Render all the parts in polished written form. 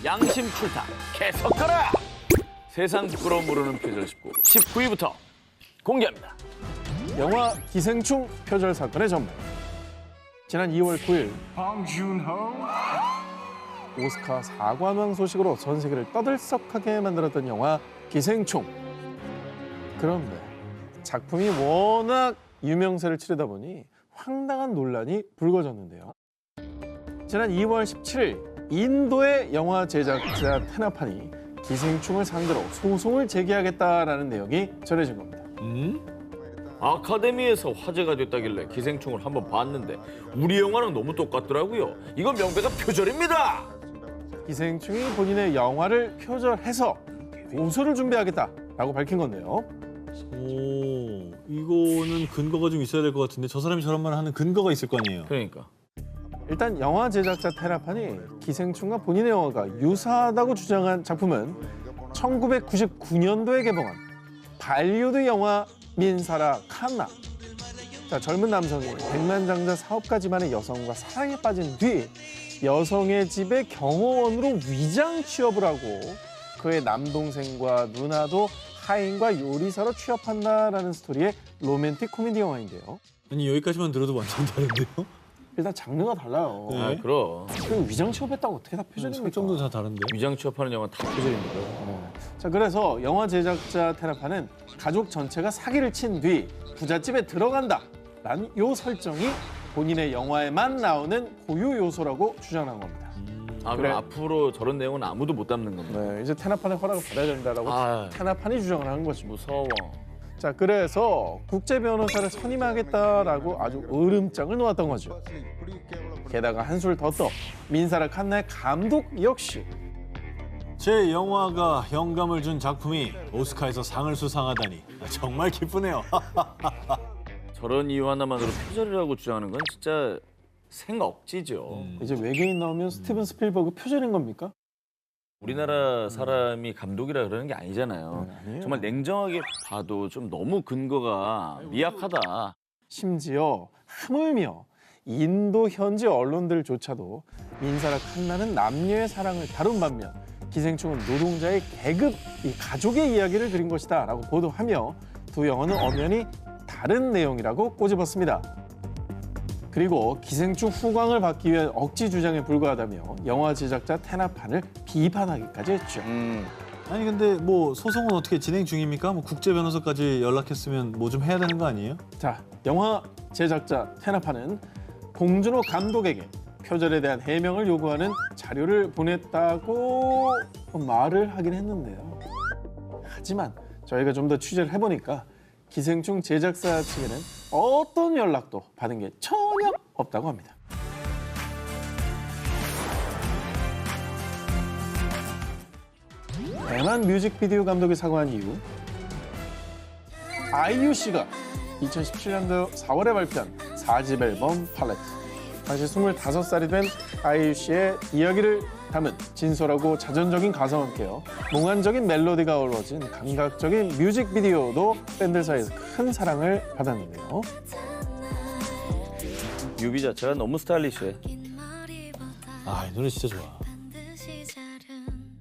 양심 출타 계속 가라. 세상 부끄러움 모르는 표절 19 19위부터 공개합니다. 영화 기생충 표절 사건의 전말. 지난 2월 9일 오스카 사과명 소식으로 전 세계를 떠들썩하게 만들었던 영화 기생충. 그런데 작품이 워낙 유명세를 치르다 보니 황당한 논란이 불거졌는데요. 지난 2월 17일 인도의 영화 제작자 테나판이 기생충을 상대로 소송을 제기하겠다라는 내용이 전해진 겁니다. 아카데미에서 화제가 됐다길래 기생충을 한번 봤는데 우리 영화랑 너무 똑같더라고요. 이건 명백한 표절입니다. 기생충이 본인의 영화를 표절해서 고소를 준비하겠다라고 밝힌 건데요. 오, 이거는 근거가 좀 있어야 될 것 같은데 저 사람이 저런 말을 하는 근거가 있을 거 아니에요. 그러니까 일단 영화 제작자 테라판이 기생충과 본인의 영화가 유사하다고 주장한 작품은 1999년도에 개봉한 발리우드 영화 민사라 칸나. 자, 젊은 남성이 백만장자 사업가 집안의 여성과 사랑에 빠진 뒤 여성의 집에 경호원으로 위장 취업을 하고 그의 남동생과 누나도 하인과 요리사로 취업한다라는 스토리의 로맨틱 코미디 영화인데요. 아니 여기까지만 들어도 완전 다른데요? 일단 장르가 달라요. 네. 아 그럼 그 위장 취업했다고 어떻게 다 표절입니까? 설정도 다 다른데. 위장 취업하는 영화 다 표절입니다. 자, 그래서 영화 제작자 테라파는 가족 전체가 사기를 친 뒤 부잣집에 들어간다라는 요 설정이 본인의 영화에만 나오는 고유 요소라고 주장한 겁니다. 아 그래. 그럼 앞으로 저런 내용은 아무도 못 담는 겁니다. 네, 이제 테나판의 허락을 받아야 된다라고 아 테나판이 주장을 한 것이고. 무서워. 자, 그래서 국제 변호사를 선임하겠다라고 아주 으름장을 놓았던 거죠. 게다가 한술 더 떠 민사라 칸나의 감독 역시 제 영화가 영감을 준 작품이 오스카에서 상을 수상하다니 정말 기쁘네요. 저런 이유 하나만으로 표절이라고 주장하는 건 진짜 생억지죠. 이제 외계인 나오면 스티븐 스필버그 표절인 겁니까? 우리나라 사람이 감독이라 그러는 게 아니잖아요. 네, 아니에요. 정말 냉정하게 봐도 좀 너무 근거가 미약하다. 심지어 하물며 인도 현지 언론들조차도 민사라 칸나는 남녀의 사랑을 다룬 반면 기생충은 노동자의 계급, 이 가족의 이야기를 그린 것이다라고 보도하며 두 영화는 엄연히 다른 내용이라고 꼬집었습니다. 그리고 기생충 후광을 받기 위한 억지 주장에 불과하다며 영화 제작자 테나판을 비판하기까지 했죠. 아니 근데 뭐 소송은 어떻게 진행 중입니까? 뭐 국제 변호사까지 연락했으면 뭐 좀 해야 되는 거 아니에요? 자, 영화 제작자 테나판은 봉준호 감독에게 표절에 대한 해명을 요구하는 자료를 보냈다고 말을 하긴 했는데요. 하지만 저희가 좀 더 취재를 해보니까 기생충 제작사 측에는 어떤 연락도 받은 게 전혀 없다고 합니다. 대만 뮤직비디오 감독이 사과한 이유. 아이유 씨가 2017년도 4월에 발표한 4집 앨범 팔레트. 당시 25살이 된 아이유 씨의 이야기를 담은 진솔하고 자전적인 가사와 함께요. 몽환적인 멜로디가 어우러진 감각적인 뮤직비디오도 팬들 사이에서 큰 사랑을 받았는데요. 뮤비 자체가 너무 스타일리시해. 아, 이 노래 진짜 좋아.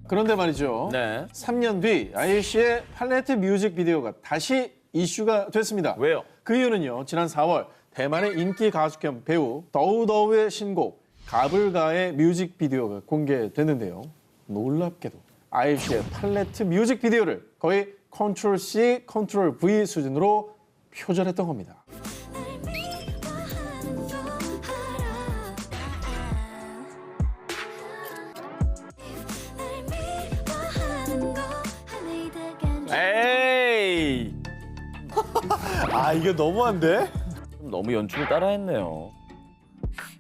그런데 말이죠. 네. 3년 뒤 아이유 씨의 팔레트 뮤직비디오가 다시 이슈가 됐습니다. 왜요? 그 이유는요. 지난 4월 대만의 인기 가수 겸 배우 더우더우의 신곡 가불가의 뮤직비디오가 공개됐는데요. 놀랍게도 아이유 씨의 팔레트 뮤직비디오를 거의 컨트롤 C, 컨트롤 V 수준으로 표절했던 겁니다. 에이! 아, 이게 너무한데? 좀 너무 연출을 따라했네요.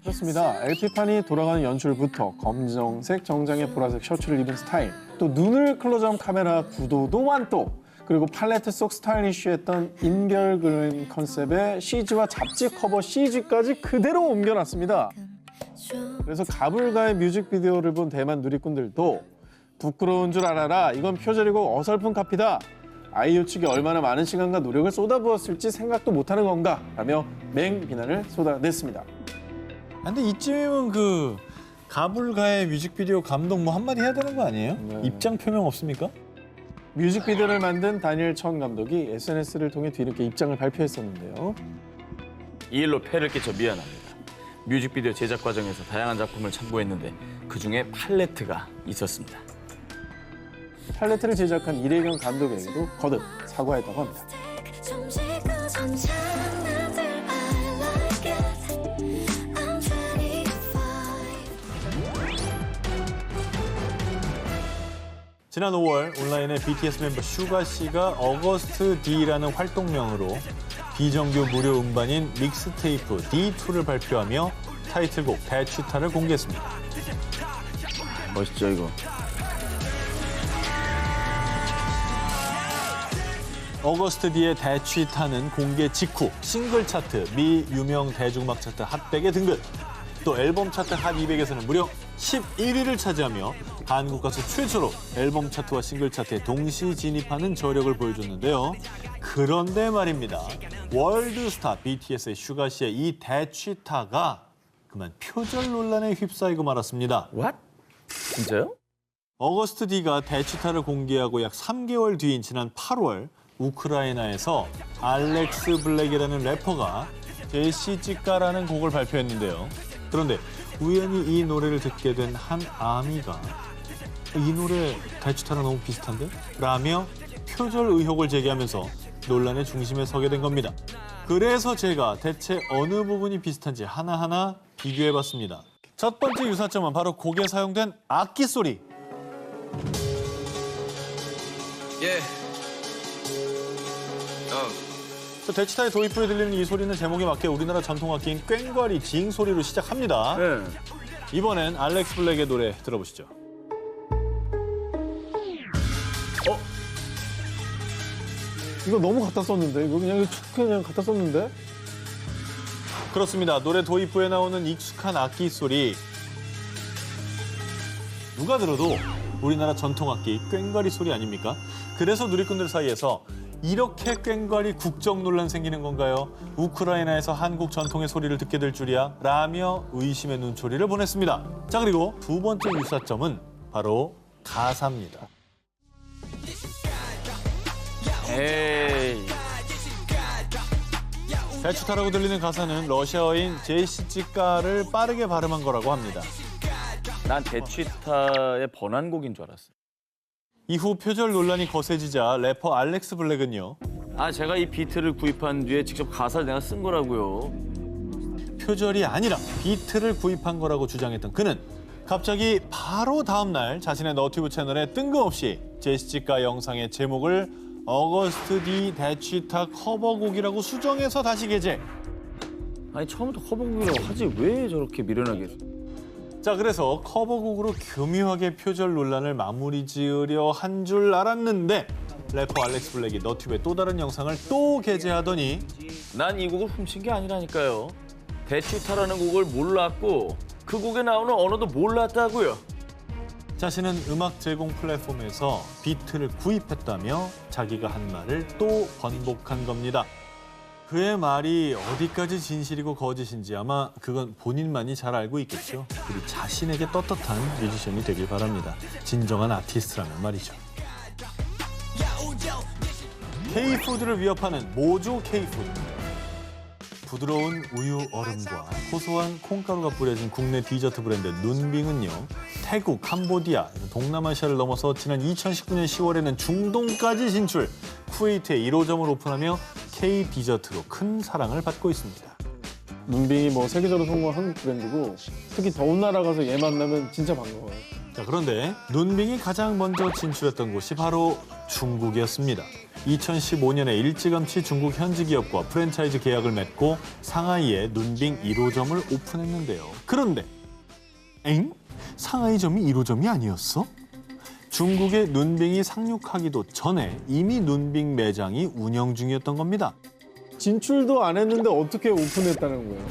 그렇습니다. LP판이 돌아가는 연출부터 검정색 정장에 보라색 셔츠를 입은 스타일, 또 눈을 클로즈한 카메라 구도도 완도, 그리고 팔레트 속 스타일리쉬했던 인별 그림 컨셉의 CG와 잡지 커버 CG까지 그대로 옮겨놨습니다. 그래서 가불가의 뮤직비디오를 본 대만 누리꾼들도 부끄러운 줄 알아라, 이건 표절이고 어설픈 카피다, 아이유 측이 얼마나 많은 시간과 노력을 쏟아부었을지 생각도 못하는 건가 라며 맹비난을 쏟아냈습니다. 근데 이쯤이면 그 가불가의 뮤직비디오 감독 뭐 한마디 해야 되는 거 아니에요? 네. 입장 표명 없습니까? 뮤직비디오를 만든 다니엘 천 감독이 SNS를 통해 뒤늦게 입장을 발표했었는데요. 이 일로 폐를 끼쳐 미안합니다. 뮤직비디오 제작 과정에서 다양한 작품을 참고했는데 그중에 팔레트가 있었습니다. 팔레트를 제작한 이래경 감독에게도 거듭 사과했다고 합니다. 지난 5월 온라인에 BTS 멤버 슈가 씨가 어거스트 D라는 활동명으로 비정규 무료 음반인 믹스테이프 D2를 발표하며 타이틀곡 대취타를 공개했습니다. 멋있죠 이거? 어거스트 D의 대취타는 공개 직후 싱글 차트, 미 유명 대중음악 차트 핫100에 등극, 또 앨범 차트 핫 200에서는 무려 11위를 차지하며 한국 가수 최초로 앨범 차트와 싱글 차트에 동시 진입하는 저력을 보여줬는데요. 그런데 말입니다. 월드스타 BTS의 슈가 씨의 이 대취타가 그만 표절 논란에 휩싸이고 말았습니다. What? 진짜요? 어거스트 D가 대취타를 공개하고 약 3개월 뒤인 지난 8월 우크라이나에서 알렉스 블랙이라는 래퍼가 제시 찌까라는 곡을 발표했는데요. 그런데 우연히 이 노래를 듣게 된 한 아미가 이 노래 대취타랑 너무 비슷한데? 라며 표절 의혹을 제기하면서 논란의 중심에 서게 된 겁니다. 그래서 제가 대체 어느 부분이 비슷한지 하나하나 비교해봤습니다. 첫 번째 유사점은 바로 곡에 사용된 악기 소리. 예. 대치타의 도입 후에 들리는 이 소리는 제목에 맞게 우리나라 전통 악기인 꽹과리 징 소리로 시작합니다. 네. 이번엔 알렉스 블랙의 노래 들어보시죠. 이거 너무 갖다 썼는데? 이거 그냥 갖다 썼는데? 그렇습니다. 노래 도입 후에 나오는 익숙한 악기 소리. 누가 들어도 우리나라 전통 악기 꽹과리 소리 아닙니까? 그래서 누리꾼들 사이에서 이렇게 꽹과리 국정 논란 생기는 건가요? 우크라이나에서 한국 전통의 소리를 듣게 될 줄이야? 라며 의심의 눈초리를 보냈습니다. 자, 그리고 두 번째 유사점은 바로 가사입니다. 에이. 대추타라고 들리는 가사는 러시아어인 제시찌까를 빠르게 발음한 거라고 합니다. 난 대취타의 번안곡인 줄 알았어. 이후 표절 논란이 거세지자 래퍼 알렉스 블랙은요. 아 제가 이 비트를 구입한 뒤에 직접 가사를 내가 쓴 거라고요. 표절이 아니라 비트를 구입한 거라고 주장했던 그는 갑자기 바로 다음 날 자신의 너튜브 채널에 뜬금없이 제시찌까 영상의 제목을 어거스트 D 대취타 커버곡이라고 수정해서 다시 게재. 아니 처음부터 커버곡이라고 하지 왜 저렇게 미련하게 했어? 자, 그래서 커버곡으로 교묘하게 표절 논란을 마무리 지으려 한 줄 알았는데 래퍼 알렉스 블랙이 너튜브에 또 다른 영상을 또 게재하더니 난 이 곡을 훔친 게 아니라니까요. 대취타라는 곡을 몰랐고 그 곡에 나오는 언어도 몰랐다고요. 자신은 음악 제공 플랫폼에서 비트를 구입했다며 자기가 한 말을 또 번복한 겁니다. 그의 말이 어디까지 진실이고 거짓인지 아마 그건 본인만이 잘 알고 있겠죠. 우리 자신에게 떳떳한 뮤지션이 되길 바랍니다. 진정한 아티스트라면 말이죠. K푸드를 위협하는 모조 K푸드. 부드러운 우유 얼음과 고소한 콩가루가 뿌려진 국내 디저트 브랜드 눈빙은요. 태국, 캄보디아, 동남아시아를 넘어서 지난 2019년 10월에는 중동까지 진출, 쿠웨이트에 1호점을 오픈하며 K-디저트로 큰 사랑을 받고 있습니다. 눈빙이 뭐 세계적으로 성공한 한국 브랜드고 특히 더운 나라 가서 얘 만나면 진짜 반가워요. 자, 그런데 눈빙이 가장 먼저 진출했던 곳이 바로 중국이었습니다. 2015년에 일찌감치 중국 현지 기업과 프랜차이즈 계약을 맺고 상하이에 눈빙 1호점을 오픈했는데요. 그런데 엥? 상하이점이 1호점이 아니었어? 중국의 눈빙이 상륙하기도 전에 이미 눈빙 매장이 운영 중이었던 겁니다. 진출도 안 했는데 어떻게 오픈했다는 거예요?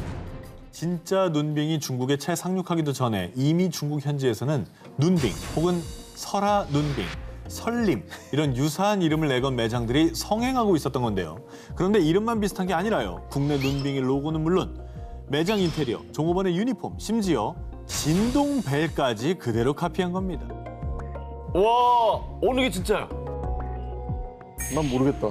진짜 눈빙이 중국에 채 상륙하기도 전에 이미 중국 현지에서는 눈빙 혹은 설아 눈빙, 설림 이런 유사한 이름을 내건 매장들이 성행하고 있었던 건데요. 그런데 이름만 비슷한 게 아니라요. 국내 눈빙의 로고는 물론 매장 인테리어, 종업원의 유니폼, 심지어 진동벨까지 그대로 카피한 겁니다. 와, 어느 게 진짜야? 난 모르겠다.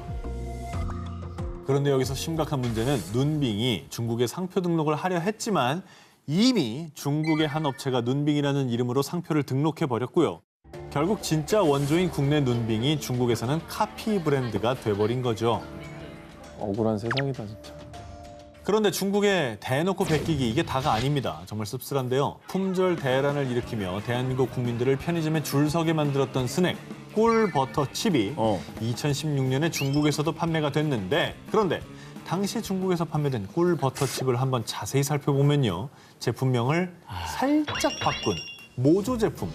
그런데 여기서 심각한 문제는 눈빙이 중국에 상표 등록을 하려 했지만 이미 중국의 한 업체가 눈빙이라는 이름으로 상표를 등록해 버렸고요. 결국 진짜 원조인 국내 눈빙이 중국에서는 카피 브랜드가 돼버린 거죠. 억울한 세상이다 진짜. 그런데 중국의 대놓고 베끼기 이게 다가 아닙니다. 정말 씁쓸한데요. 품절 대란을 일으키며 대한민국 국민들을 편의점에 줄 서게 만들었던 스낵 꿀 버터 칩이 2016년에 중국에서도 판매가 됐는데 그런데 당시 중국에서 판매된 꿀 버터 칩을 한번 자세히 살펴보면요. 제품명을 살짝 바꾼 모조 제품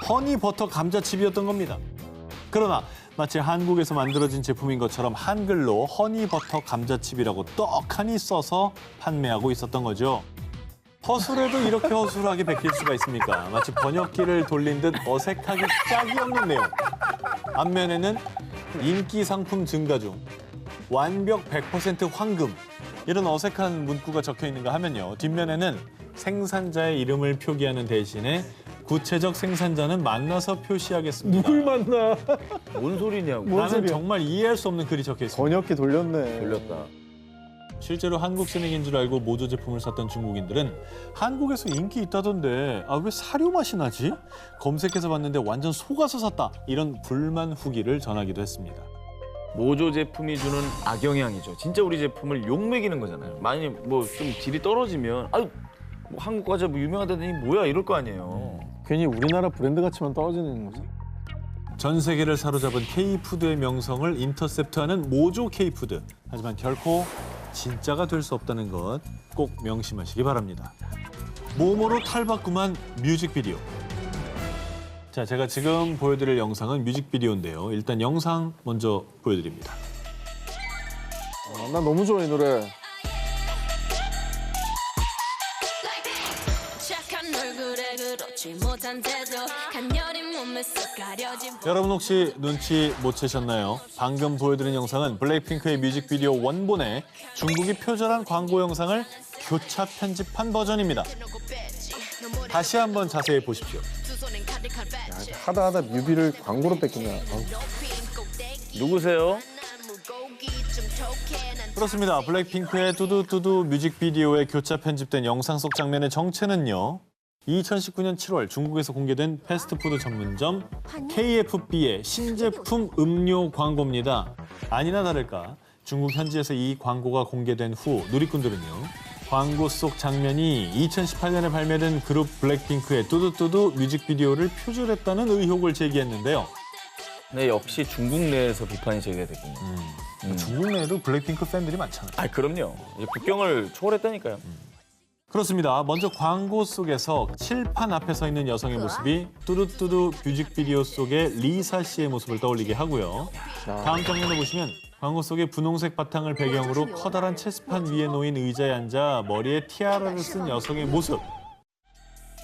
허니 버터 감자칩이었던 겁니다. 그러나 마치 한국에서 만들어진 제품인 것처럼 한글로 허니 버터 감자칩이라고 떡하니 써서 판매하고 있었던 거죠. 허술해도 이렇게 허술하게 베낄 수가 있습니까? 마치 번역기를 돌린 듯 어색하기 짝이 없는 내용. 앞면에는 인기 상품 증가 중, 완벽 100% 황금 이런 어색한 문구가 적혀 있는가 하면요. 뒷면에는 생산자의 이름을 표기하는 대신에 구체적 생산자는 만나서 표시하겠습니다. 누굴 만나? 뭔 소리냐고. 뭔 나는 소리야? 정말 이해할 수 없는 글이 적혀 있습니다. 번역기 돌렸네. 돌렸다. 실제로 한국 스낵인 줄 알고 모조 제품을 샀던 중국인들은 한국에서 인기 있다던데 아, 왜 사료 맛이 나지? 검색해서 봤는데 완전 속아서 샀다. 이런 불만 후기를 전하기도 했습니다. 모조 제품이 주는 악영향이죠. 진짜 우리 제품을 욕먹이는 거잖아요. 만약에 뭐 좀 질이 떨어지면 아유 뭐 한국 과자 뭐 유명하다더니 뭐야 이럴 거 아니에요. 괜히 우리나라 브랜드 가치만 떨어지는 거지. 전 세계를 사로잡은 K푸드의 명성을 인터셉트하는 모조 K푸드. 하지만 결코 진짜가 될 수 없다는 것 꼭 명심하시기 바랍니다. 모모로 탈바꿈한 뮤직비디오. 자, 제가 지금 보여드릴 영상은 뮤직비디오인데요. 일단 영상 먼저 보여드립니다. 나 너무 좋아 이 노래. 착한 얼굴에 그렇지 못한 태도 간녀린 몸에 쏙 가려진 여러분 혹시 눈치 못 채셨나요? 방금 보여드린 영상은 블랙핑크의 뮤직비디오 원본에 중국이 표절한 광고 영상을 교차 편집한 버전입니다. 다시 한번 자세히 보십시오. 하다 뮤비를 광고로 뺏긴다. 누구세요? 그렇습니다. 블랙핑크의 뚜두뚜두 뮤직비디오에 교차 편집된 영상 속 장면의 정체는요. 2019년 7월 중국에서 공개된 패스트푸드 전문점 KFB의 신제품 음료 광고입니다. 아니나 다를까 중국 현지에서 이 광고가 공개된 후 누리꾼들은요. 광고 속 장면이 2018년에 발매된 그룹 블랙핑크의 뚜두뚜두 뮤직비디오를 표절했다는 의혹을 제기했는데요. 네, 역시 중국 내에서 비판이 제기됐군요. 중국 내에도 블랙핑크 팬들이 많잖아요. 아, 그럼요. 이제 국경을 초월했다니까요. 그렇습니다. 먼저 광고 속에서 칠판 앞에 서 있는 여성의 모습이 뚜두뚜두 뮤직비디오 속의 리사 씨의 모습을 떠올리게 하고요. 다음 장면을 보시면 광고 속의 분홍색 바탕을 배경으로 커다란 체스판 위에 놓인 의자에 앉아 머리에 티아라를 쓴 여성의 모습.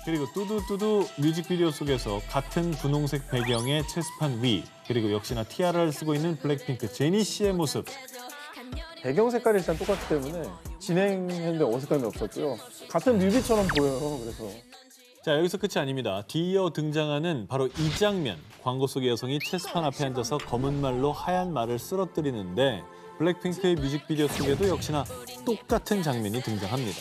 그리고 뚜두뚜두 뮤직비디오 속에서 같은 분홍색 배경의 체스판 위, 그리고 역시나 티아라를 쓰고 있는 블랙핑크 제니 씨의 모습. 배경 색깔이 일단 똑같기 때문에 진행했는데 어색함이 없었고요. 같은 뮤비처럼 보여요. 그래서 자, 여기서 끝이 아닙니다. 뒤이어 등장하는 바로 이 장면. 광고 속의 여성이 체스판 앞에 앉아서 검은 말로 하얀 말을 쓰러뜨리는데 블랙핑크의 뮤직비디오 속에도 역시나 똑같은 장면이 등장합니다.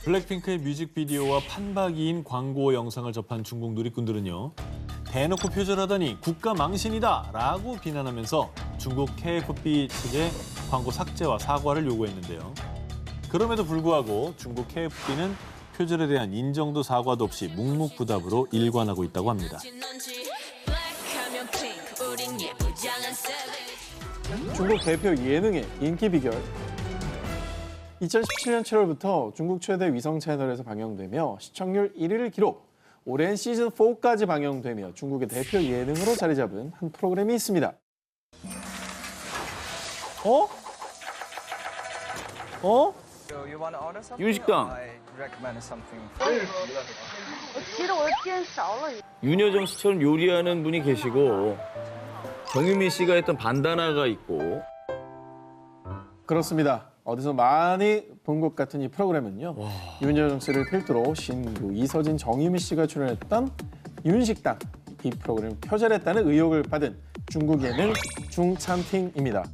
블랙핑크의 뮤직비디오와 판박이인 광고 영상을 접한 중국 누리꾼들은요. 대놓고 표절하다니 국가 망신이다 라고 비난하면서 중국 KFB 측에 광고 삭제와 사과를 요구했는데요. 그럼에도 불구하고 중국 KFB는 표절에 대한 인정도 사과도 없이 묵묵부답으로 일관하고 있다고 합니다. 중국 대표 예능의 인기 비결. 2017년 7월부터 중국 최대 위성 채널에서 방영되며 시청률 1위를 기록. 올해는 시즌 4까지 방영되며 중국의 대표 예능으로 자리 잡은 한 프로그램이 있습니다. 어? 어? 윤식당. 윤여정 씨처럼 요리하는 분이 계시고 정유미 씨가 했던 반다나가 있고 그렇습니다. 어디서 많이 본 것 같은 이 프로그램은요. 윤여정 씨를 필두로 신구, 이서진, 정유미 씨가 출연했던 윤식당. 이 프로그램을 표절했다는 의혹을 받은 중국 예능 중찬팅입니다.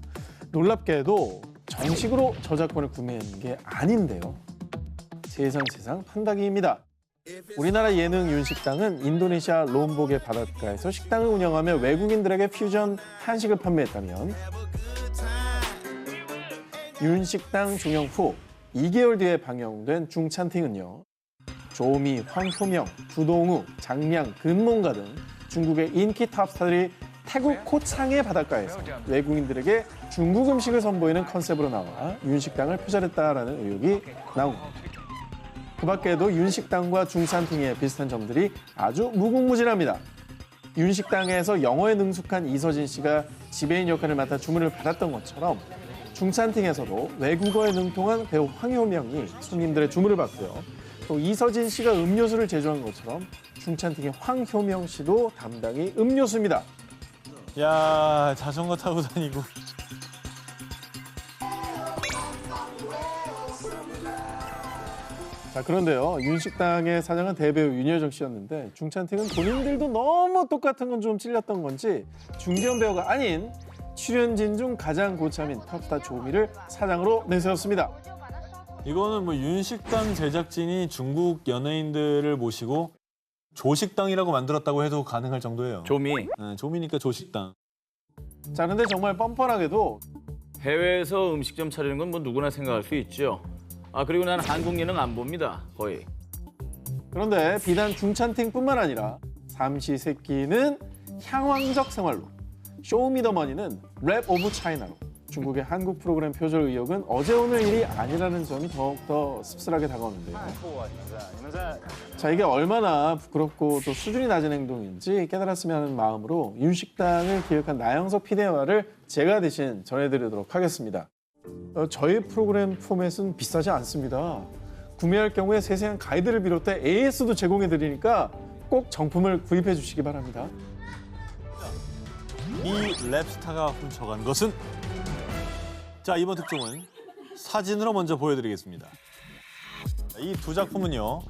놀랍게도 정식으로 저작권을 구매한 게 아닌데요. 세상 판다기입니다. 우리나라 예능 윤식당은 인도네시아 롬복의 바닷가에서 식당을 운영하며 외국인들에게 퓨전 한식을 판매했다면 윤식당 종영 후 2개월 뒤에 방영된 중찬팅은요. 조미, 황효명, 주동우, 장량, 근몽가 등 중국의 인기 탑스타들이 태국 코창의 바닷가에서 외국인들에게 중국 음식을 선보이는 컨셉으로 나와 윤식당을 표절했다라는 의혹이 나온 겁니다. 그 밖에도 윤식당과 중찬팅의 비슷한 점들이 아주 무궁무진합니다. 윤식당에서 영어에 능숙한 이서진 씨가 지배인 역할을 맡아 주문을 받았던 것처럼 중찬팅에서도 외국어에 능통한 배우 황효명이 손님들의 주문을 받고요. 또 이서진 씨가 음료수를 제조한 것처럼 중찬팅의 황효명 씨도 담당이 음료수입니다. 야, 자전거 타고 다니고. 자, 그런데요. 윤식당의 사장은 대배우 윤여정 씨였는데 중찬팅은 본인들도 너무 똑같은 건 좀 찔렸던 건지 중견 배우가 아닌 출연진 중 가장 고참인 탑스타 조미를 사장으로 내세웠습니다. 이거는 뭐 윤식당 제작진이 중국 연예인들을 모시고 조식당이라고 만들었다고 해도 가능할 정도예요. 조미. 네, 조미니까 조식당. 자, 근데 정말 뻔뻔하게도 해외에서 음식점 차리는 건 뭐 누구나 생각할 수 있죠. 아 그리고 나는 한국 예능 안 봅니다. 거의. 그런데 비단 중찬팅뿐만 아니라 삼시세끼는 향왕적 생활로, 쇼미더머니는 랩 오브 차이나로 중국의 한국 프로그램 표절 의혹은 어제 오늘 일이 아니라는 점이 더욱더 씁쓸하게 다가오는데요. 자, 이게 얼마나 부끄럽고 또 수준이 낮은 행동인지 깨달았으면 하는 마음으로 윤식당을 기획한 나영석 PD의 말을 제가 대신 전해드리도록 하겠습니다. 저희 프로그램 포맷은 비싸지 않습니다. 구매할 경우에 세세한 가이드를 비롯해 AS도 제공해드리니까 꼭 정품을 구입해 주시기 바랍니다. 이 랩스타가 훔쳐간 것은? 자, 이번 특종은 사진으로 먼저 보여드리겠습니다. 이 두 작품은요,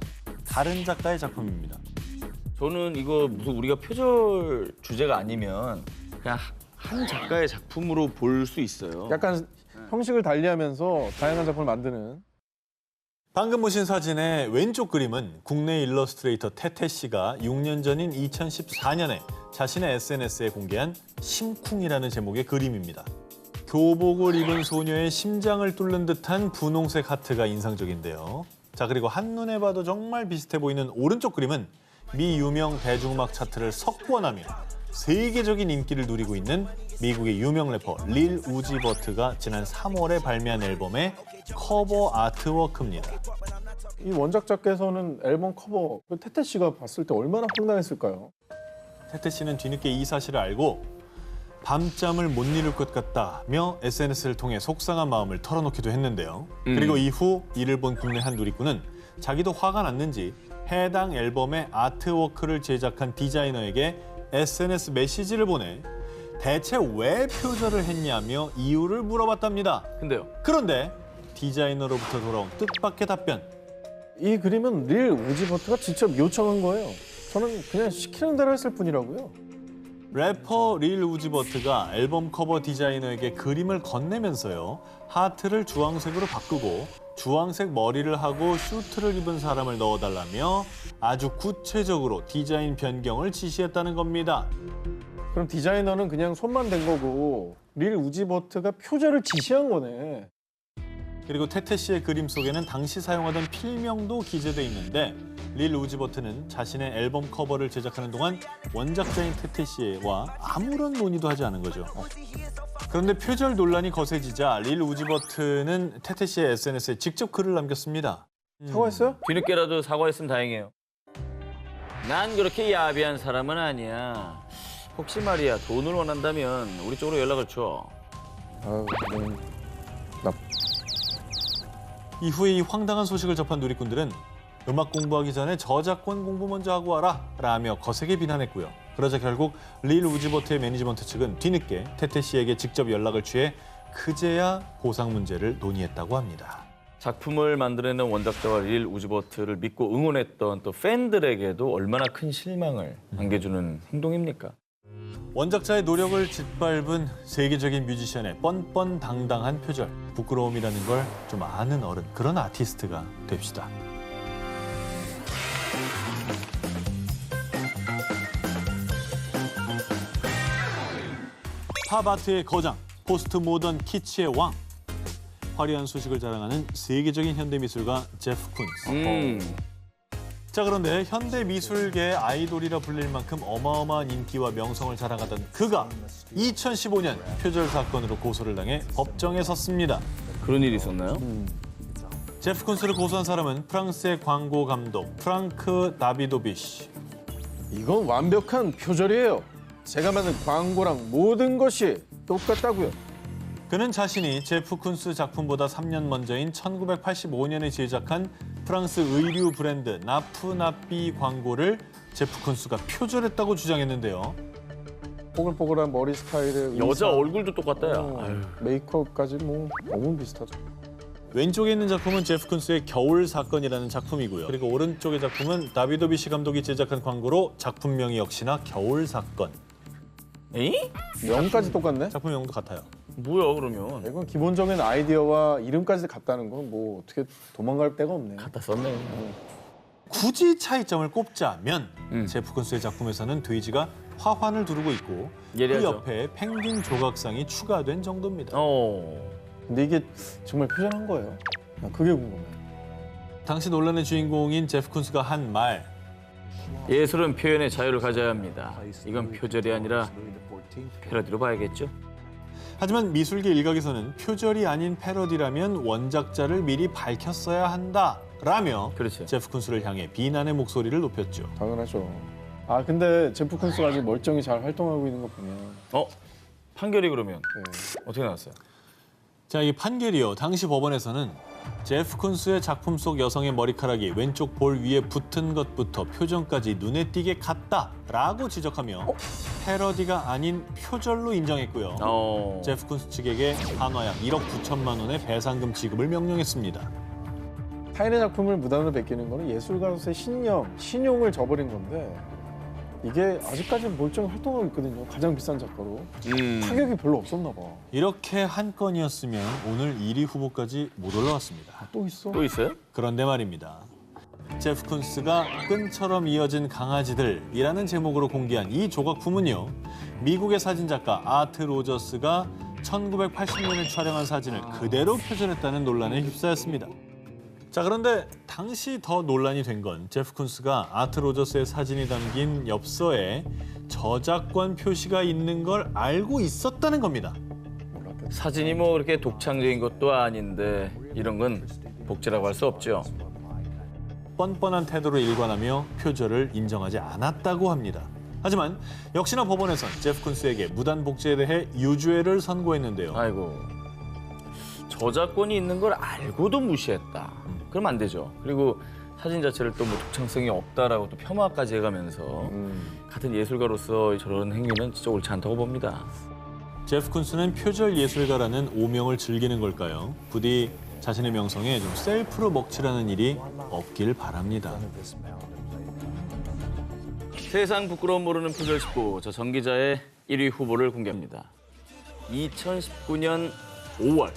다른 작가의 작품입니다. 저는 이거 무슨 우리가 표절 주제가 아니면 그냥 한 작가의 작품으로 볼 수 있어요. 약간 형식을 달리하면서 다양한 작품을 만드는. 방금 보신 사진의 왼쪽 그림은 국내 일러스트레이터 태태 씨가 6년 전인 2014년에 자신의 SNS에 공개한 심쿵이라는 제목의 그림입니다. 교복을 입은 소녀의 심장을 뚫는 듯한 분홍색 하트가 인상적인데요. 자, 그리고 한눈에 봐도 정말 비슷해 보이는 오른쪽 그림은 미 유명 대중음악 차트를 석권하며 세계적인 인기를 누리고 있는 미국의 유명 래퍼 릴 우지 버트가 지난 3월에 발매한 앨범의 커버 아트워크입니다. 이 원작 작가에서는 앨범 커버, 태태 씨가 봤을 때 얼마나 황당했을까요? 태태 씨는 뒤늦게 이 사실을 알고 밤잠을 못 이룰 것 같다며 SNS를 통해 속상한 마음을 털어놓기도 했는데요. 그리고 이후 이를 본 국내 한 누리꾼은 자기도 화가 났는지 해당 앨범의 아트워크를 제작한 디자이너에게 SNS 메시지를 보내 대체 왜 표절을 했냐며 이유를 물어봤답니다. 근데요. 그런데 디자이너로부터 돌아온 뜻밖의 답변. 이 그림은 릴 우지버트가 직접 요청한 거예요. 저는 그냥 시키는 대로 했을 뿐이라고요. 래퍼 릴 우지버트가 앨범 커버 디자이너에게 그림을 건네면서요. 하트를 주황색으로 바꾸고 주황색 머리를 하고 슈트를 입은 사람을 넣어달라며 아주 구체적으로 디자인 변경을 지시했다는 겁니다. 그럼 디자이너는 그냥 손만 댄 거고 릴 우지버트가 표절을 지시한 거네. 그리고 태태 씨의 그림 속에는 당시 사용하던 필명도 기재돼 있는데 릴 우지버트는 자신의 앨범 커버를 제작하는 동안 원작자인 태태 씨와 아무런 논의도 하지 않은 거죠. 그런데 표절 논란이 거세지자 릴 우지버트는 태태 씨의 SNS에 직접 글을 남겼습니다. 사과했어요? 뒤늦게라도 사과했으면 다행이에요. 난 그렇게 야비한 사람은 아니야. 혹시 말이야 돈을 원한다면 우리 쪽으로 연락을 줘. 아유, 이후에 이 황당한 소식을 접한 누리꾼들은 음악 공부하기 전에 저작권 공부 먼저 하고 와라 라며 거세게 비난했고요. 그러자 결국 릴 우지버트의 매니지먼트 측은 뒤늦게 태태 씨에게 직접 연락을 취해 그제야 보상 문제를 논의했다고 합니다. 작품을 만들어내는 원작자와 릴 우즈버트를 믿고 응원했던 또 팬들에게도 얼마나 큰 실망을 안겨주는 행동입니까? 원작자의 노력을 짓밟은 세계적인 뮤지션의 뻔뻔당당한 표절, 부끄러움이라는 걸 좀 아는 어른, 그런 아티스트가 됩시다. 팝아트의 거장, 포스트 모던 키치의 왕. 화려한 소식을 자랑하는 세계적인 현대미술가 제프 쿤스. 자, 그런데 현대미술계의 아이돌이라 불릴 만큼 어마어마한 인기와 명성을 자랑하던 그가 2015년 표절 사건으로 고소를 당해 법정에 섰습니다. 그런 일이 있었나요? 제프 쿤스를 고소한 사람은 프랑스의 광고 감독 프랑크 다비도비시. 이건 완벽한 표절이에요. 제가 만든 광고랑 모든 것이 똑같다고요. 그는 자신이 제프 쿤스 작품보다 3년 먼저인 1985년에 제작한 프랑스 의류 브랜드 나프나삐 광고를 제프 쿤스가 표절했다고 주장했는데요. 뽀글뽀글한 머리 스타일에 여자 의사, 얼굴도 똑같다요. 아유. 메이크업까지 뭐 너무 비슷하죠. 왼쪽에 있는 작품은 제프 쿤스의 겨울 사건이라는 작품이고요. 그리고 오른쪽의 작품은 다비도비시 감독이 제작한 광고로 작품명이 역시나 겨울 사건. 에이? 명까지 똑같네. 작품명도 같아요. 뭐야 그러면? 이건 기본적인 아이디어와 이름까지 같다는 건 뭐 어떻게 도망갈 데가 없네. 갖다 썼네. 굳이 차이점을 꼽자면 음. 제프 kun스의 작품에서는 돼지가 화환을 두르고 있고 그 예리하죠. 옆에 펭귄 조각상이 추가된 정도입니다. 근데 이게 정말 표절한 거예요. 난 그게 궁금해. 당시 논란의 주인공인 제프 쿤스가 한 말. 예술은 표현의 자유를 가져야 합니다. 이건 표절이 아니라 패러디로 봐야겠죠? 하지만 미술계 일각에서는 표절이 아닌 패러디라면 원작자를 미리 밝혔어야 한다라며 그렇죠. 제프 쿤스를 향해 비난의 목소리를 높였죠. 당연하죠. 아 근데 제프 쿤스가 아직 멀쩡히 잘 활동하고 있는 거 보면 판결이 그러면 네. 어떻게 나왔어요? 자, 이 판결이요. 당시 법원에서는 제프 쿤스의 작품 속 여성의 머리카락이 왼쪽 볼 위에 붙은 것부터 표정까지 눈에 띄게 같다라고 지적하며 패러디가 아닌 표절로 인정했고요. 제프 쿤스 측에게 한화약 1억 9천만 원의 배상금 지급을 명령했습니다. 타인의 작품을 무단으로 베끼는 거는 예술가로서의 신용을 저버린 건데 이게 아직까지 멀쩡히 활동하고 있거든요. 가장 비싼 작가로. 타격이 별로 없었나 봐. 이렇게 한 건이었으면 오늘 1위 후보까지 못 올라왔습니다. 또 있어? 또 있어요? 그런데 말입니다. 제프 쿤스가 끈처럼 이어진 강아지들이라는 제목으로 공개한 이 조각품은요. 미국의 사진작가 아트 로저스가 1980년에 촬영한 사진을 그대로 표절했다는 논란에 휩싸였습니다. 자, 그런데 당시 더 논란이 된 건 제프 쿤스가 아트 로저스의 사진이 담긴 엽서에 저작권 표시가 있는 걸 알고 있었다는 겁니다. 몰랐겠다. 사진이 뭐 그렇게 독창적인 것도 아닌데 이런 건 복제라고 할 수 없죠. 뻔뻔한 태도로 일관하며 표절을 인정하지 않았다고 합니다. 하지만 역시나 법원에선 제프 쿤스에게 무단 복제에 대해 유죄를 선고했는데요. 아이고. 저작권이 있는 걸 알고도 무시했다. 그럼 안 되죠. 그리고 사진 자체를 또 뭐 독창성이 없다라고 또 폄하까지 해가면서 같은 예술가로서 저런 행위는 진짜 옳지 않다고 봅니다. 제프 쿤스는 표절 예술가라는 오명을 즐기는 걸까요? 부디 자신의 명성에 좀 셀프로 먹칠하는 일이 없길 바랍니다. 세상 부끄러움 모르는 표절 19, 저 정 기자의 1위 후보를 공개합니다. 2019년 5월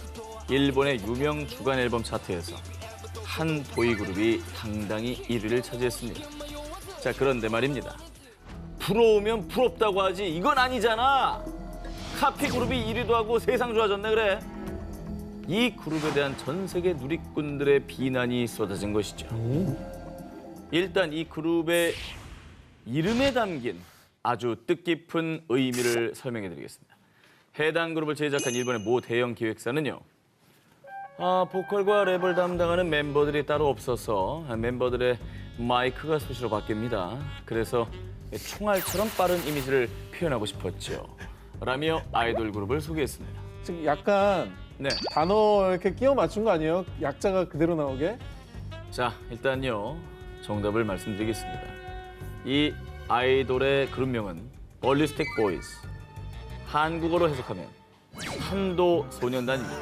일본의 유명 주간 앨범 차트에서 한 보이그룹이 당당히 1위를 차지했습니다. 자, 그런데 말입니다. 부러우면 부럽다고 하지 이건 아니잖아. 카피 그룹이 1위도 하고 세상 좋아졌네 그래. 이 그룹에 대한 전 세계 누리꾼들의 비난이 쏟아진 것이죠. 일단 이 그룹의 이름에 담긴 아주 뜻깊은 의미를 설명해 드리겠습니다. 해당 그룹을 제작한 일본의 모 대형 기획사는요. 보컬과 랩을 담당하는 멤버들이 따로 없어서 멤버들의 마이크가 수시로 바뀝니다. 그래서 총알처럼 빠른 이미지를 표현하고 싶었죠. 라며 아이돌 그룹을 소개했습니다. 지금 약간 네. 단어 이렇게 끼워 맞춘 거 아니에요? 약자가 그대로 나오게? 자, 일단요. 정답을 말씀드리겠습니다. 이 아이돌의 그룹명은 벌리스틱 보이즈. 한국어로 해석하면 탄도 소년단입니다.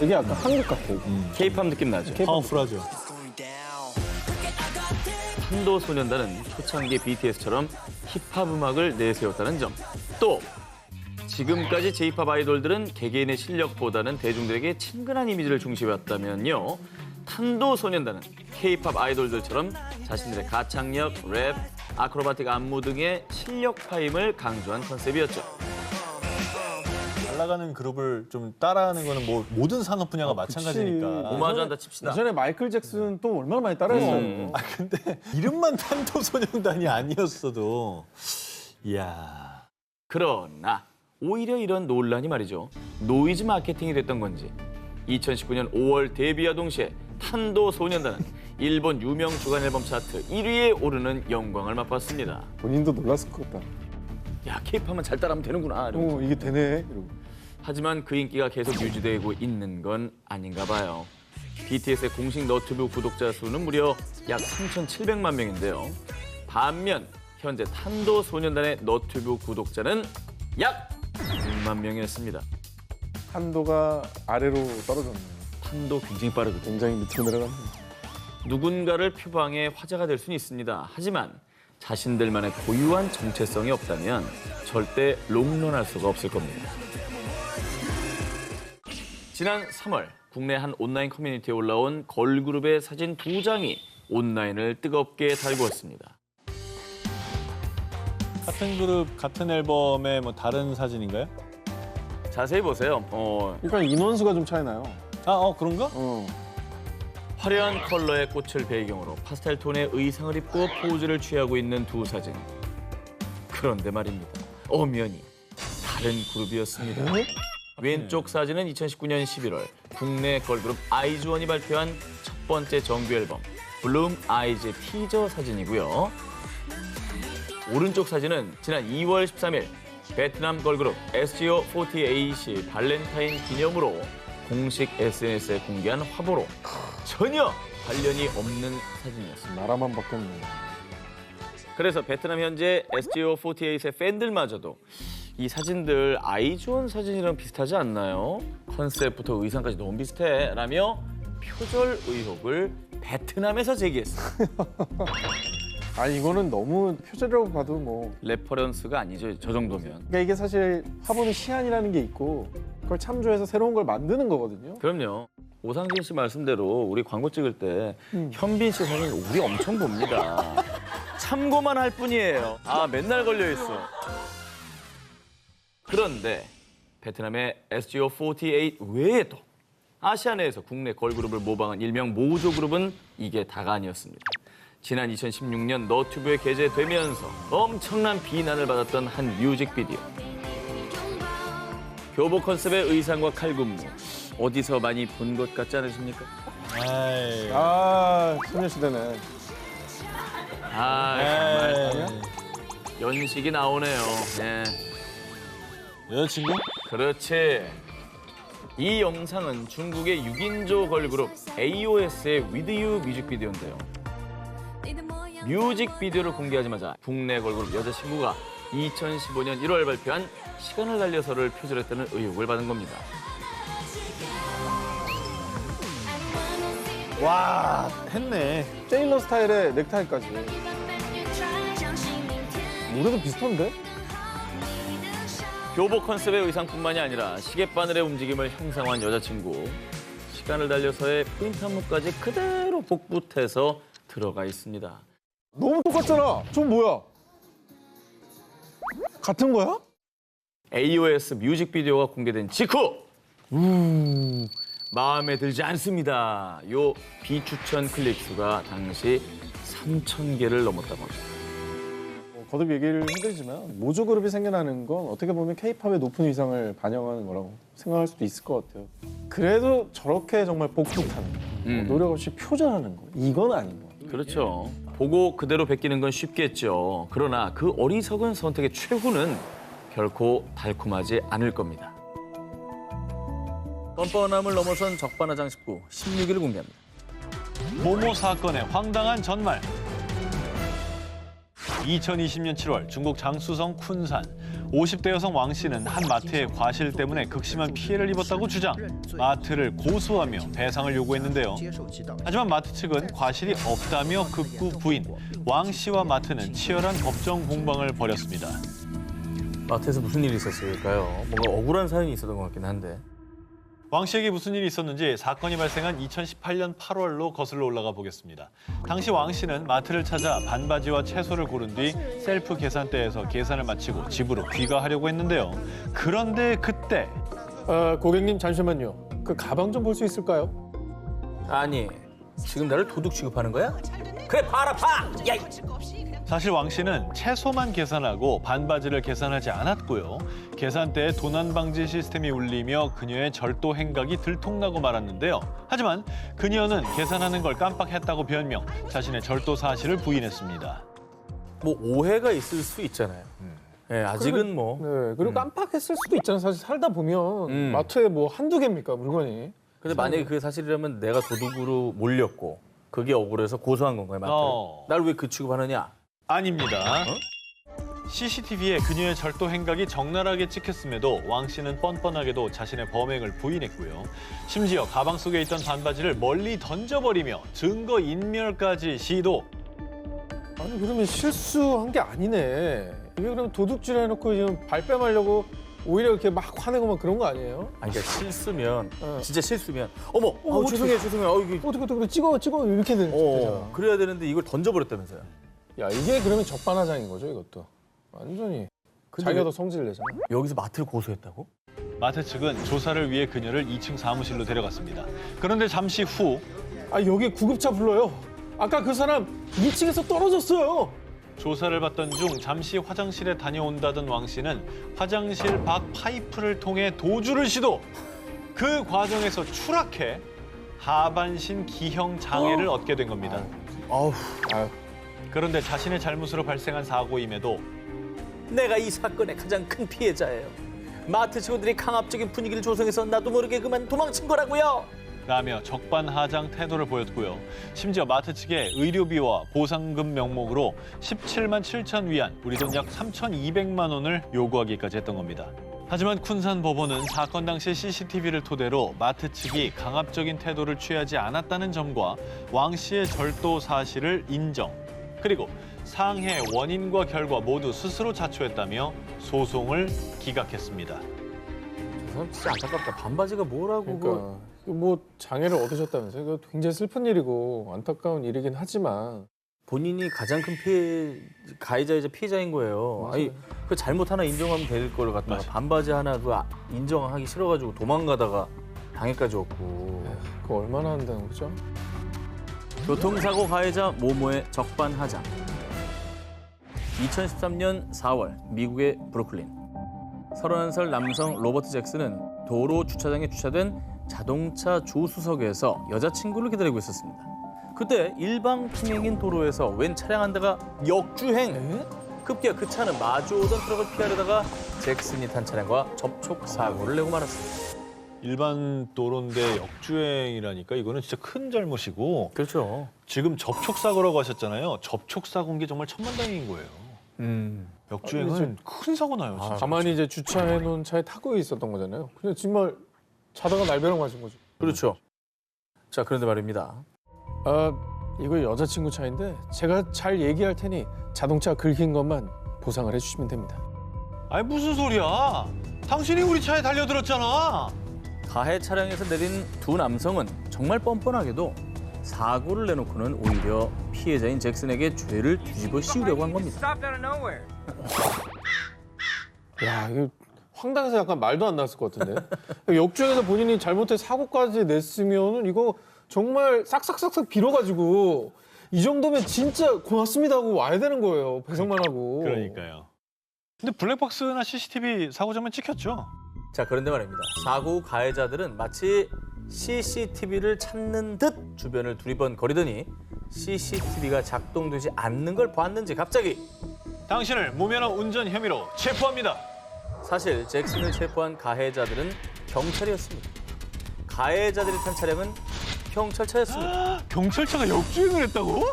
이게 약간 한국 같아. K-팝 느낌 나죠? 파워풀하죠. 탄도 소년단은 초창기 BTS처럼 힙합 음악을 내세웠다는 점. 또 지금까지 J-팝 아이돌들은 개개인의 실력보다는 대중들에게 친근한 이미지를 중시해왔다면요. 탄도 소년단은 K-팝 아이돌들처럼 자신들의 가창력, 랩, 아크로바틱 안무 등의 실력 파임을 강조한 컨셉이었죠. 잘 나가는 그룹을 좀 따라하는 거는 뭐 모든 산업 분야가 마찬가지니까. 오마주한다 칩시다. 예전에 마이클 잭슨 또 얼마나 많이 따라했어요. 아 근데 이름만 탄도소년단이 아니었어도 이야. 그러나 오히려 이런 논란이 말이죠. 노이즈 마케팅이 됐던 건지 2019년 5월 데뷔와 동시에 탄도 소년단은 일본 유명 주간 앨범 차트 1위에 오르는 영광을 맛봤습니다. 본인도 놀랐을 것 같다. 야, K-팝만 잘 따라하면 되는구나. 이러면서. 이게 되네. 이러고. 하지만 그 인기가 계속 유지되고 있는 건 아닌가 봐요. BTS의 공식 너튜브 구독자 수는 무려 약 3,700만 명인데요. 반면 현재 탄도 소년단의 너튜브 구독자는 약 6만 명이었습니다. 한도가 아래로 떨어졌네요. 탄도 굉장히 빠르거든요. 굉장히 밑으로 내려갑니다. 누군가를 표방해 화제가 될 수는 있습니다. 하지만 자신들만의 고유한 정체성이 없다면 절대 롱런할 수가 없을 겁니다. 지난 3월 국내 한 온라인 커뮤니티에 올라온 걸그룹의 사진 2장이 온라인을 뜨겁게 달구었습니다. 같은 그룹, 같은 앨범의 뭐 다른 사진인가요? 자세히 보세요. 그러니까 인원수가 좀 차이 나요. 그런가? 화려한 컬러의 꽃을 배경으로 파스텔 톤의 의상을 입고 포즈를 취하고 있는 두 사진. 그런데 말입니다. 엄연히 다른 그룹이었습니다. 왼쪽 사진은 2019년 11월 국내 걸그룹 아이즈원이 발표한 첫 번째 정규 앨범 블룸 아이즈의 티저 사진이고요. 오른쪽 사진은 지난 2월 13일 베트남 걸그룹 SGO48이 발렌타인 기념으로 공식 SNS에 공개한 화보로 전혀 관련이 없는 사진이었습니다. 나라만 바뀌었네. 그래서 베트남 현재 SGO48의 팬들마저도 이 사진들 아이즈원 사진이랑 비슷하지 않나요? 컨셉부터 의상까지 너무 비슷해 라며 표절 의혹을 베트남에서 제기했어요. 아니 이거는 너무 표절이라고 봐도 뭐. 레퍼런스가 아니죠, 저 정도면. 그러니까 이게 사실 화보는 시안이라는 게 있고 그걸 참조해서 새로운 걸 만드는 거거든요. 그럼요. 오상진 씨 말씀대로 우리 광고 찍을 때 현빈 씨 사진 우리 엄청 봅니다. 참고만 할 뿐이에요. 맨날 걸려 있어. 그런데 베트남의 SGO48 외에도 아시아 내에서 국내 걸그룹을 모방한 일명 모조 그룹은 이게 다가 아니었습니다. 지난 2016년 너튜브에 게재되면서 엄청난 비난을 받았던 한 뮤직비디오. 교복 컨셉의 의상과 칼군무. 어디서 많이 본 것 같지 않으십니까? 소녀시대네. 정말 연식이 나오네요. 네. 여자친구? 그렇지. 이 영상은 중국의 6인조 걸그룹 AOS의 With You 뮤직비디오인데요. 뮤직비디오를 공개하자마자 국내 걸그룹 여자친구가 2015년 1월 발표한 시간을 달려서를 표절했다는 의혹을 받은 겁니다. 와, 했네. 세일러 스타일의 넥타이까지. 노래도 비슷한데? 교복 컨셉의 의상뿐만이 아니라 시계바늘의 움직임을 형상화한 여자친구. 시간을 달려서의 포인트 안무까지 그대로 복붙해서 들어가 있습니다. 너무 똑같잖아. 전 뭐야? 같은 거야? AOS 뮤직비디오가 공개된 직후 마음에 들지 않습니다. 요 비추천 클릭 수가 당시 3,000개를 넘었다고 합니다. 거듭 얘기를 해드리지만 모조 그룹이 생겨나는 건 어떻게 보면 K-팝의 높은 위상을 반영하는 거라고 생각할 수도 있을 것 같아요. 그래도 저렇게 정말 복붙하는 거, 노력 없이 표절하는 거, 이건 아닌 거. 그렇죠. 보고 그대로 베끼는 건 쉽겠죠. 그러나 그 어리석은 선택의 최후는 결코 달콤하지 않을 겁니다. 뻔뻔함을 넘어선 적반하장 19, 16일 공개합니다. 모모 사건의 황당한 전말. 2020년 7월 중국 장쑤성 쿤산 50대 여성 왕 씨는 한 마트의 과실 때문에 극심한 피해를 입었다고 주장. 마트를 고소하며 배상을 요구했는데요. 하지만 마트 측은 과실이 없다며 극구 부인. 왕 씨와 마트는 치열한 법정 공방을 벌였습니다. 마트에서 무슨 일이 있었을까요? 뭔가 억울한 사연이 있었던 것 같긴 한데. 왕 씨에게 무슨 일이 있었는지 사건이 발생한 2018년 8월로 거슬러 올라가 보겠습니다. 당시 왕 씨는 마트를 찾아 반바지와 채소를 고른 뒤 셀프 계산대에서 계산을 마치고 집으로 귀가하려고 했는데요. 그런데 그때 고객님 잠시만요. 그 가방 좀 볼 수 있을까요? 아니, 지금 나를 도둑 취급하는 거야? 그래, 봐라, 봐! 야, 사실 왕 씨는 채소만 계산하고 반바지를 계산하지 않았고요. 계산대에 도난 방지 시스템이 울리며 그녀의 절도 행각이 들통나고 말았는데요. 하지만 그녀는 계산하는 걸 깜빡했다고 변명, 자신의 절도 사실을 부인했습니다. 뭐 오해가 있을 수 있잖아요. 네, 아직은 뭐. 네, 그리고 깜빡했을 수도 있잖아요. 사실 살다 보면 마트에 뭐 한두 개입니까 물건이. 근데 만약에 그게 사실이라면 내가 도둑으로 몰렸고 그게 억울해서 고소한 건가요, 마트? 날 왜 그 취급하느냐? 아닙니다. CCTV에 그녀의 절도 행각이 적나라하게 찍혔음에도 왕 씨는 뻔뻔하게도 자신의 범행을 부인했고요. 심지어 가방 속에 있던 반바지를 멀리 던져버리며 증거 인멸까지 시도. 아니 그러면 실수한 게 아니네. 이게 그럼 도둑질 해놓고 지금 발뺌하려고 오히려 이렇게 막 화내고 막 그런 거 아니에요? 아니, 그러니까 실수면, 어. 진짜 실수면, 어머, 어떻게- 죄송해요. 이게, 어떻게 찍어 이렇게 되잖아. 그래야 되는데 이걸 던져버렸다면서요. 야 이게 그러면 적반하장인 거죠 이것도. 완전히 자기가 더 성질 내잖아. 여기서 마트를 고소했다고? 마트 측은 조사를 위해 그녀를 2층 사무실로 데려갔습니다. 그런데 잠시 후 아 여기 구급차 불러요. 아까 그 사람 2층에서 떨어졌어요. 조사를 받던 중 잠시 화장실에 다녀온다던 왕 씨는 화장실 밖 파이프를 통해 도주를 시도. 그 과정에서 추락해 하반신 기형 장애를 얻게 된 겁니다. 아우, 아유. 그런데 자신의 잘못으로 발생한 사고임에도 내가 이 사건의 가장 큰 피해자예요. 마트 직원들이 강압적인 분위기를 조성해서 나도 모르게 그만 도망친 거라고요. 라며 적반하장 태도를 보였고요. 심지어 마트 측에 의료비와 보상금 명목으로 17만 7천 위안, 우리 돈 약 3,200만 원을 요구하기까지 했던 겁니다. 하지만 쿤산 법원은 사건 당시 CCTV를 토대로 마트 측이 강압적인 태도를 취하지 않았다는 점과 왕 씨의 절도 사실을 인정. 그리고 상해 원인과 결과 모두 스스로 자초했다며 소송을 기각했습니다. 저 사람 진짜 안타깝다. 반바지가 뭐라고. 그러니까 뭐 장애를 얻으셨다면서요? 이거 굉장히 슬픈 일이고 안타까운 일이긴 하지만 본인이 가장 큰 가해자이자 피해자인 거예요. 맞아요. 아니, 그 잘못 하나 인정하면 될 걸 갖다가 맞아요. 반바지 하나 그 인정하기 싫어가지고 도망가다가 방해까지 왔고. 그거 얼마나 한다는 거죠? 교통사고 가해자 모모의 적반하장. 2013년 4월 미국의 브루클린. 31살 남성 로버트 잭슨은 도로 주차장에 주차된 자동차 조수석에서 여자친구를 기다리고 있었습니다. 그때 일방통행인 도로에서 웬 차량 한 대가 역주행. 급기야 그 차는 마주오던 트럭을 피하려다가 잭슨이 탄 차량과 접촉 사고를 내고 말았습니다. 일반 도로인데 역주행이라니까 이거는 진짜 큰 잘못이고 그렇죠. 지금 접촉사고라고 하셨잖아요. 접촉사고인 게 정말 천만다행인 거예요. 역주행은 큰 사고 나요, 진짜. 가만히 이제 주차해 놓은 차에 타고 있었던 거잖아요. 근데 정말 자다가 날벼락 맞은 거죠. 그렇죠. 자, 그런데 말입니다. 아, 이거 여자친구 차인데 제가 잘 얘기할 테니 자동차 긁힌 것만 보상을 해주시면 됩니다. 아니 무슨 소리야? 당신이 우리 차에 달려들었잖아. 가해 차량에서 내린 두 남성은 정말 뻔뻔하게도 사고를 내놓고는 오히려 피해자인 잭슨에게 죄를 뒤집어 씌우려고 한 겁니다. Stopped out of nowhere. 야, 이거 황당해서 약간 말도 안 나왔을 것 같은데. 역주행에서 본인이 잘못해서 사고까지 냈으면은 이거 정말 싹싹싹싹 빌어가지고 이 정도면 진짜 고맙습니다 하고 와야 되는 거예요. 배송만 하고. 그러니까요. 근데 블랙박스나 CCTV 사고장면 찍혔죠? 자, 그런데 말입니다. 사고 후 가해자들은 마치 CCTV를 찾는 듯 주변을 두리번거리더니 CCTV가 작동되지 않는 걸 봤는지 갑자기 당신을 무면허 운전 혐의로 체포합니다. 사실 잭슨을 체포한 가해자들은 경찰이었습니다. 가해자들이 탄 차량은 경찰차였습니다. 경찰차가 역주행을 했다고?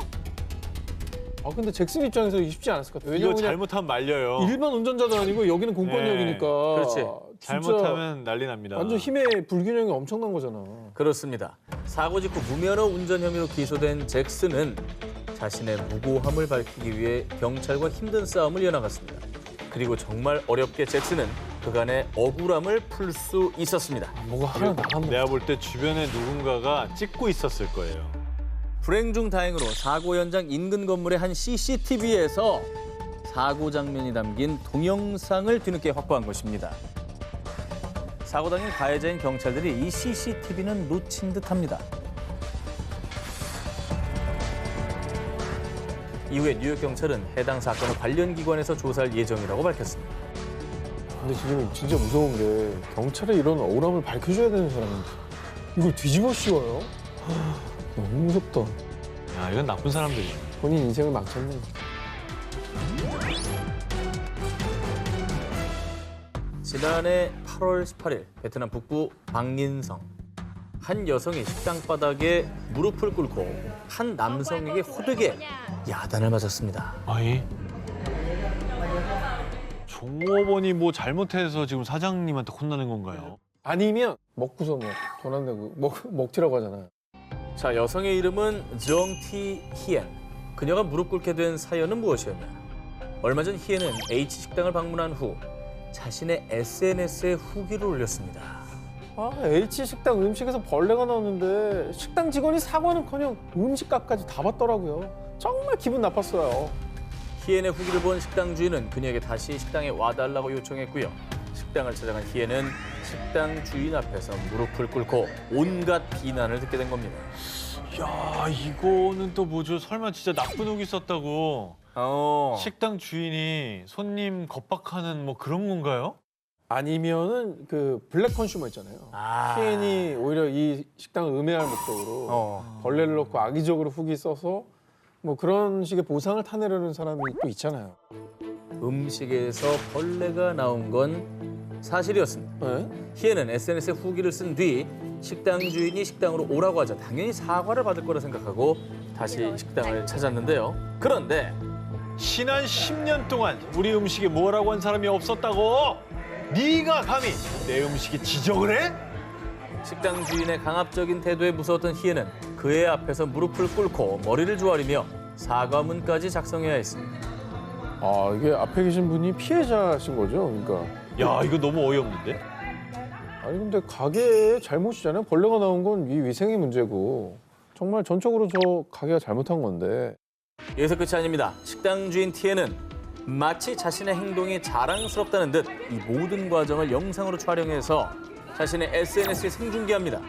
아 근데 잭슨 입장에서 쉽지 않았을 것 같아요. 이거 왜냐면 그냥 잘못하면 말려요. 일반 운전자도 아니고 여기는 공권력이니까. 그렇지. 진짜 잘못하면 난리 납니다. 완전 힘의 불균형이 엄청난 거잖아. 그렇습니다. 사고 직후 무면허 운전 혐의로 기소된 잭슨은 자신의 무고함을 밝히기 위해 경찰과 힘든 싸움을 이어나갔습니다. 그리고 정말 어렵게 잭슨은 그간의 억울함을 풀 수 있었습니다. 뭐가 하나 나가면 내가 볼 때 주변에 누군가가 찍고 있었을 거예요. 불행 중 다행으로 사고 현장 인근 건물의 한 CCTV에서 사고 장면이 담긴 동영상을 뒤늦게 확보한 것입니다. 사고 당일 가해자인 경찰들이 이 CCTV는 놓친 듯합니다. 이후에 뉴욕 경찰은 해당 사건을 관련 기관에서 조사할 예정이라고 밝혔습니다. 근데 지금 진짜 무서운 게 경찰에 이런 억울함을 밝혀줘야 되는 사람인데 이걸 뒤집어 씌워요? 너무 무섭다. 야, 이건 나쁜 사람들이죠. 본인 인생을 망쳤네. 지난해 8월 18일 베트남 북부 방린성 한 여성이 식당 바닥에 무릎을 꿇고 한 남성에게 호되게 야단을 맞았습니다. 아이. 종업원이 뭐 잘못해서 지금 사장님한테 혼나는 건가요? 아니면 먹고서 뭐 돈 안 내고 먹튀라고 하잖아요. 자, 여성의 이름은 정티 히엔. 그녀가 무릎 꿇게 된 사연은 무엇이었냐? 얼마 전 히엔은 H 식당을 방문한 후 자신의 SNS에 후기를 올렸습니다. 아, H 식당 음식에서 벌레가 나왔는데 식당 직원이 사과는커녕 음식값까지 다 받더라고요. 정말 기분 나빴어요. 히엔의 후기를 본 식당 주인은 그녀에게 다시 식당에 와달라고 요청했고요. 식당을 찾아간 히엔은 식당 주인 앞에서 무릎을 꿇고 온갖 비난을 듣게 된 겁니다. 야, 이거는 또 뭐죠? 설마 진짜 나쁜 옥이 있었다고 식당 주인이 손님 겁박하는 뭐 그런 건가요? 아니면은 그 블랙 컨슈머 있잖아요. 피엔이 오히려 이 식당을 음해할 목적으로 벌레를 넣고 악의적으로 후기 써서 뭐 그런 식의 보상을 타내려는 사람이 또 있잖아요. 음식에서 벌레가 나온 건 사실이었습니다. 네? 히엔은 SNS에 후기를 쓴 뒤 식당 주인이 식당으로 오라고 하자 당연히 사과를 받을 거라 생각하고 다시 식당을 찾았는데요. 그런데 지난 10년 동안 우리 음식에 뭐라고 한 사람이 없었다고? 네가 감히 내 음식에 지적을 해? 식당 주인의 강압적인 태도에 무서웠던 히엔은 그의 앞에서 무릎을 꿇고 머리를 조아리며 사과문까지 작성해야 했습니다. 아, 이게 앞에 계신 분이 피해자신 거죠? 그러니까. 야, 이거 너무 어이없는데? 아니 근데 가게의 잘못이잖아요. 벌레가 나온 건 이 위생의 문제고 정말 전적으로 저 가게가 잘못한 건데. 여기서 끝이 아닙니다. 식당 주인 티에는 마치 자신의 행동이 자랑스럽다는 듯 이 모든 과정을 영상으로 촬영해서 자신의 SNS에 생중계합니다.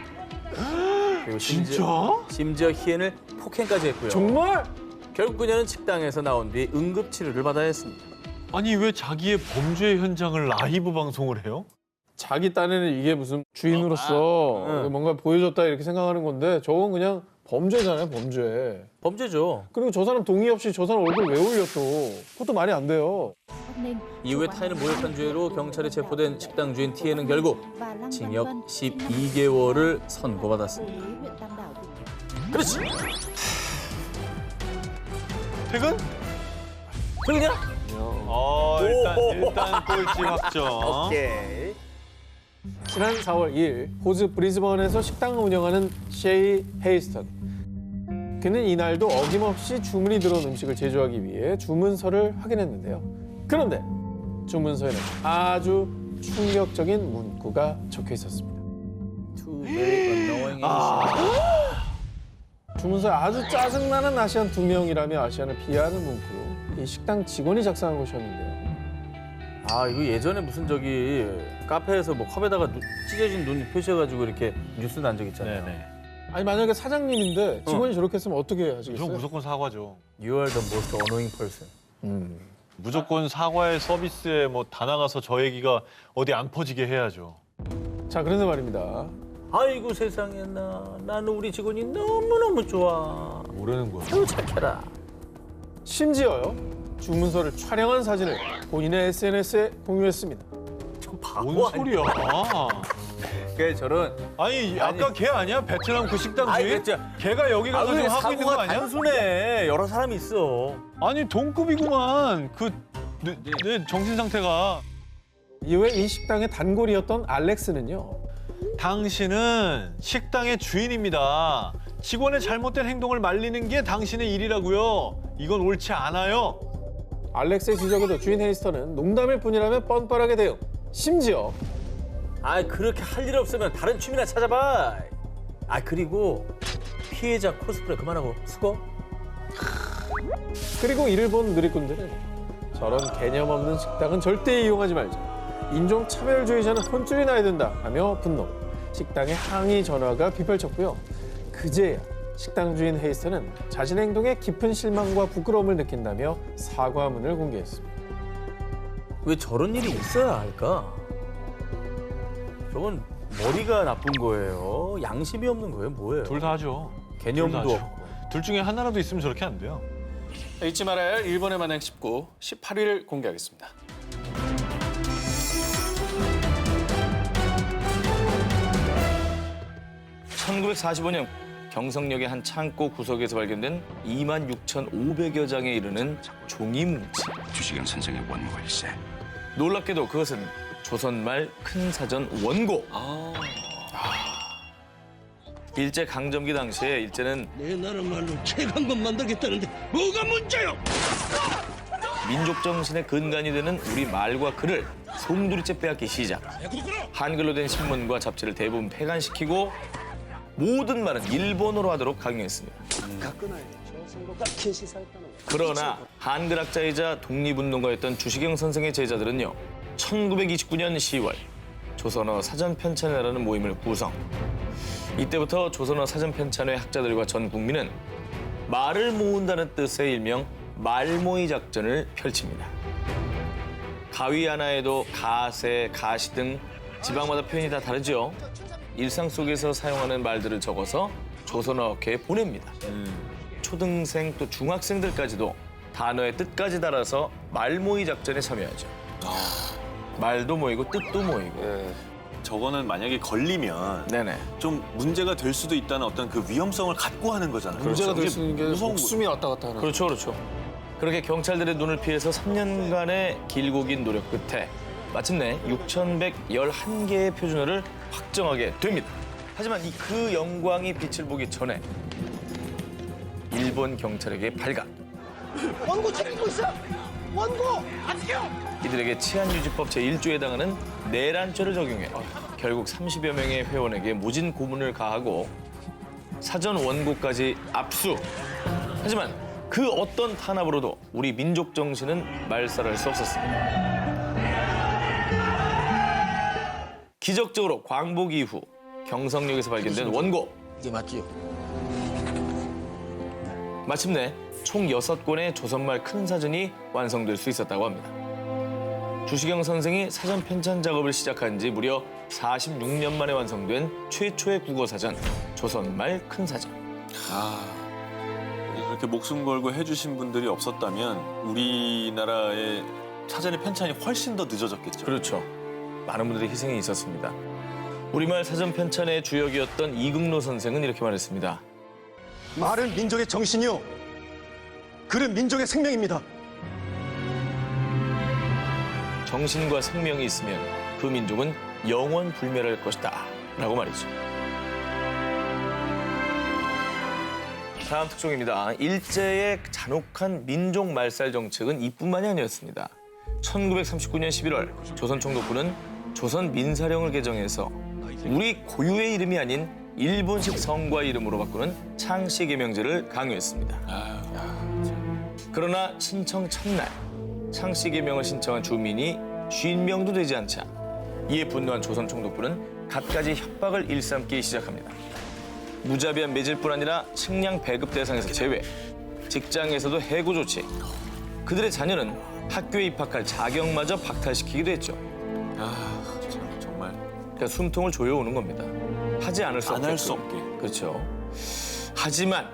그리고 심지어 히엔을 폭행까지 했고요. 정말? 결국 그녀는 식당에서 나온 뒤 응급치료를 받아야 했습니다. 아니 왜 자기의 범죄 현장을 라이브 방송을 해요? 자기 딴에는 이게 무슨 주인으로서 뭔가 보여줬다 이렇게 생각하는 건데 저건 그냥 범죄잖아요, 범죄. 범죄죠. 그리고 저 사람 동의 없이 저 사람 얼굴 왜 올려 또. 그것도 말이 안 돼요. 이후에 타인을 모욕한 죄로 경찰에 체포된 식당 주인 티에는 결국 징역 12개월을 선고받았습니다. 그렇지. 퇴근? 그러냐? 일단 꼴찌 확정. 오케이. 지난 4월 2일 호주 브리즈번에서 식당을 운영하는 셰이 헤이스턴. 그는 이날도 어김없이 주문이 들어온 음식을 제조하기 위해 주문서를 확인했는데요. 그런데 주문서에는 아주 충격적인 문구가 적혀 있었습니다. Too very annoying 주문서에 아주 짜증나는 아시안 2명이라며 아시안을 비하하는 문구로 이 식당 직원이 작성한 것이었는데요. 아, 이거 예전에 무슨 저기 카페에서 뭐 컵에다가 찢어진 눈 표시해가지고 이렇게 뉴스 난 적 있잖아요. 네네. 아니 만약에 사장님인데 직원이 저렇게 했으면 어떻게 저 하시겠어요? 무조건 사과죠. You are the most annoying person. 무조건 사과의 서비스에 뭐 다 나가서 저 얘기가 어디 안 퍼지게 해야죠. 자, 그런데 말입니다. 아이고 세상에 나는 우리 직원이 너무너무 좋아. 모르는 거야. 아유 착해라. 심지어요. 주문서를 촬영한 사진을 본인의 SNS에 공유했습니다. 좀 바보 뭔 아니야? 소리야? 그 저런 아니 아까 걔 아니야? 베트남 그 식당 아니, 주인? 진짜. 걔가 여기 가서 지금 하고 있는 거 사고가 아니야? 단순해. 여러 사람이 있어. 아니 동급이구만. 내 정신 상태가. 이후에 이 식당의 단골이었던 알렉스는요. 당신은 식당의 주인입니다. 직원의 잘못된 행동을 말리는 게 당신의 일이라고요. 이건 옳지 않아요. 알렉스의 지적에도 주인 헤이스턴은 농담일 뿐이라며 뻔뻔하게 대응. 심지어 아 그렇게 할 일 없으면 다른 취미나 찾아봐. 아 그리고 피해자 코스프레 그만하고 수고. 그리고 이를 본 누리꾼들은 저런 개념 없는 식당은 절대 이용하지 말자. 인종 차별주의자는 혼쭐이 나야 된다 하며 분노. 식당에 항의 전화가 빗발쳤고요. 그제야 식당 주인 헤이스턴은 자신의 행동에 깊은 실망과 부끄러움을 느낀다며 사과문을 공개했습니다. 왜 저런 일이 있어야 할까? 저건 머리가 나쁜 거예요. 양심이 없는 거예요. 뭐예요? 둘 다 하죠. 개념도 둘 다 하죠. 없고. 둘 중에 하나라도 있으면 저렇게 안 돼요. 잊지 말아야 할 일본의 만행 19, 18위를 공개하겠습니다. (1945년) 경성역의 한 창고 구석에서 발견된 26,500여 장에 이르는 종이 뭉치. 주시경 선생의 원고일세. 놀랍게도 그것은 조선말 큰 사전 원고. 일제 강점기 당시에 일제는 내 나라말로 책 한 권 만들겠다는데 뭐가 문제요? 민족 정신의 근간이 되는 우리 말과 글을 송두리째 빼앗기 시작. 한글로 된 신문과 잡지를 대부분 폐간시키고 모든 말은 일본어로 하도록 강요했습니다. 그러나 한글학자이자 독립운동가였던 주시경 선생의 제자들은요. 1929년 10월 조선어 사전편찬회라는 모임을 구성. 이때부터 조선어 사전편찬회 학자들과 전 국민은 말을 모은다는 뜻의 일명 말모이 작전을 펼칩니다. 가위 하나에도 가세, 가시 등 지방마다 표현이 다 다르죠. 일상 속에서 사용하는 말들을 적어서 조선어학회에 보냅니다. 초등생 또 중학생들까지도 단어의 뜻까지 달아서 말모이 작전에 참여하죠. 말도 모이고 뜻도 모이고. 저거는 만약에 걸리면 네네. 좀 문제가 될 수도 있다는 어떤 그 위험성을 갖고 하는 거잖아요. 문제가 될 이게 수 있는 게 무서운 목숨이 왔다 갔다 하는. 그렇죠, 그렇죠. 그렇게 경찰들의 눈을 피해서 3년간의 길고 긴 노력 끝에 마침내 6,111개의 표준어를 확정하게 됩니다. 하지만 그 영광이 빛을 보기 전에 일본 경찰에게 발각. 원고 책임고 있어! 원고! 아직이요! 이들에게 치안유지법 제1조에 해당하는 내란죄를 적용해 결국 30여 명의 회원에게 모진 고문을 가하고 사전 원고까지 압수. 하지만 그 어떤 탄압으로도 우리 민족 정신은 말살할 수 없었습니다. 기적적으로 광복 이후 경성역에서 발견된 원고. 이게 맞지요? 마침내 총 6권의 조선말 큰 사전이 완성될 수 있었다고 합니다. 주시경 선생이 사전 편찬 작업을 시작한 지 무려 46년 만에 완성된 최초의 국어사전, 조선말 큰 사전. 이렇게 목숨 걸고 해주신 분들이 없었다면 우리나라의 사전의 편찬이 훨씬 더 늦어졌겠죠. 그렇죠. 많은 분들의 희생이 있었습니다. 우리말 사전 편찬의 주역이었던 이금노 선생은 이렇게 말했습니다. 말은 민족의 정신이요. 글은 민족의 생명입니다. 정신과 생명이 있으면 그 민족은 영원 불멸할 것이다. 라고 말이죠. 다음 특종입니다. 일제의 잔혹한 민족 말살 정책은 이뿐만이 아니었습니다. 1939년 11월 조선 총독부는 조선 민사령을 개정해서 우리 고유의 이름이 아닌 일본식 성과 이름으로 바꾸는 창씨 개명제를 강요했습니다. 그러나 신청 첫날 창씨 개명을 신청한 주민이 50명도 되지 않자 이에 분노한 조선 총독부는 갖가지 협박을 일삼기 시작합니다. 무자비한 매질뿐 아니라 식량 배급 대상에서 제외, 직장에서도 해고 조치, 그들의 자녀는 학교에 입학할 자격마저 박탈시키기도 했죠. 참, 정말 그러니까 숨통을 조여오는 겁니다. 하지 않을 수 안 없겠죠. 할 수 없게. 그렇죠. 하지만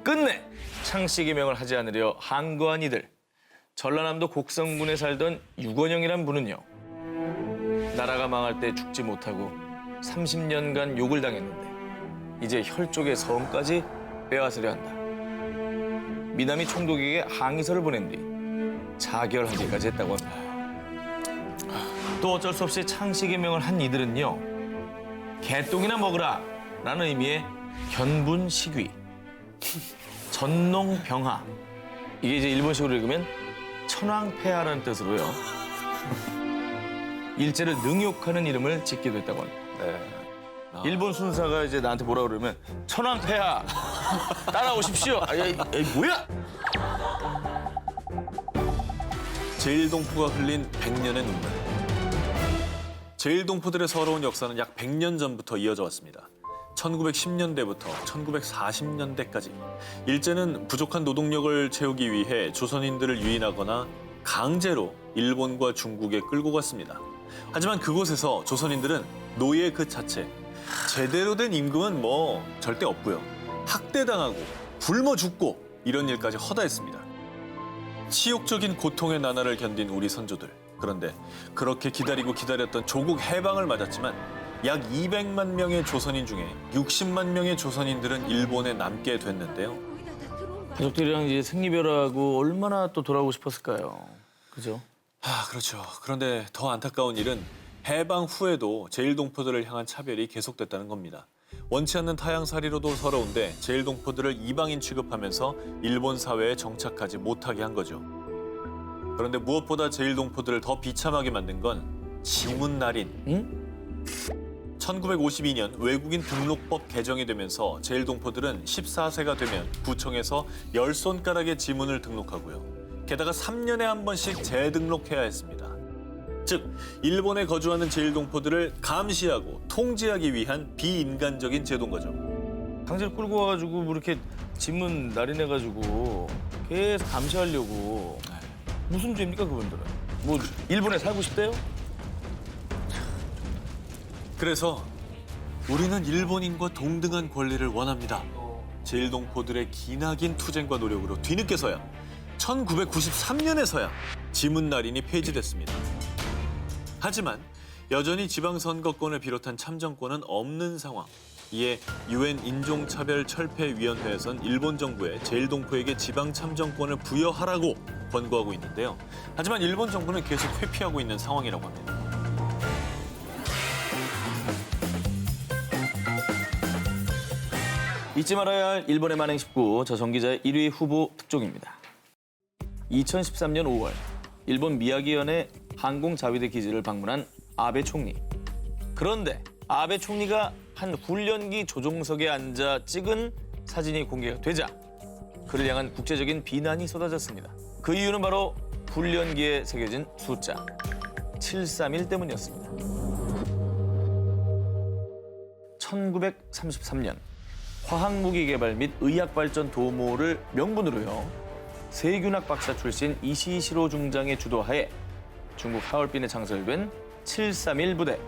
끝내 창씨 개명을 하지 않으려 항거한 이들. 전라남도 곡성군에 살던 유건영이란 분은요. 나라가 망할 때 죽지 못하고 30년간 욕을 당했는데 이제 혈족의 성까지 빼앗으려 한다. 미남이 총독에게 항의서를 보낸 뒤 자결하기까지 했다고 합니다. 또 어쩔 수 없이 창씨개명을 한 이들은요. 개똥이나 먹으라 라는 의미의 견분식위, 전농병하, 이게 이제 일본식으로 읽으면 천황폐하라는 뜻으로요. 일제를 능욕하는 이름을 짓기도 했다고 합니다. 일본 순사가 이제 나한테 뭐라 그러면 천황폐하 따라오십시오. 뭐야? 제일동포가 흘린 100년의 눈물. 제일동포들의 서러운 역사는 약 100년 전부터 이어져 왔습니다. 1910년대부터 1940년대까지 일제는 부족한 노동력을 채우기 위해 조선인들을 유인하거나 강제로 일본과 중국에 끌고 갔습니다. 하지만 그곳에서 조선인들은 노예 그 자체, 제대로 된 임금은 뭐 절대 없고요. 학대당하고 굶어 죽고 이런 일까지 허다했습니다. 치욕적인 고통의 나날을 견딘 우리 선조들. 그런데 그렇게 기다렸던 조국 해방을 맞았지만 약 200만 명의 조선인 중에 60만 명의 조선인들은 일본에 남게 됐는데요. 가족들이랑 이제 생리별하고 얼마나 또 돌아오고 싶었을까요? 그죠? 그렇죠. 그런데 더 안타까운 일은 해방 후에도 제일동포들을 향한 차별이 계속됐다는 겁니다. 원치 않는 타향살이로도 서러운데 제일동포들을 이방인 취급하면서 일본 사회에 정착하지 못하게 한 거죠. 그런데 무엇보다 제일동포들을 더 비참하게 만든 건 지문날인. 응? 1952년 외국인 등록법 개정이 되면서 제일동포들은 14세가 되면 구청에서 10손가락의 지문을 등록하고요. 게다가 3년에 한 번씩 재등록해야 했습니다. 즉, 일본에 거주하는 제일동포들을 감시하고 통제하기 위한 비인간적인 제도인 거죠. 강제로 끌고 와가지고 뭐 이렇게 지문 날인해가지고 계속 감시하려고. 무슨 죄입니까 그분들은? 뭐 일본에 살고 싶대요? 그래서 우리는 일본인과 동등한 권리를 원합니다. 제일동포들의 기나긴 투쟁과 노력으로 뒤늦게서야 1993년에서야 지문날인이 폐지됐습니다. 하지만 여전히 지방선거권을 비롯한 참정권은 없는 상황. 이에 유엔 인종차별철폐위원회에선 일본 정부에 제일동포에게 지방 참정권을 부여하라고 권고하고 있는데요. 하지만 일본 정부는 계속 회피하고 있는 상황이라고 합니다. 잊지 말아야 할 일본의 만행 19, 저 정 기자의 1위 후보 특종입니다. 2013년 5월, 일본 미야기현의 항공자위대 기지를 방문한 아베 총리. 그런데 아베 총리가 한 훈련기 조종석에 앉아 찍은 사진이 공개가 되자 그를 향한 국제적인 비난이 쏟아졌습니다. 그 이유는 바로 훈련기에 새겨진 숫자 731 때문이었습니다. 1933년 화학무기 개발 및 의학발전 도모를 명분으로요. 세균학 박사 출신 이시시로 중장의 주도하에 중국 하얼빈에 창설된 731 부대.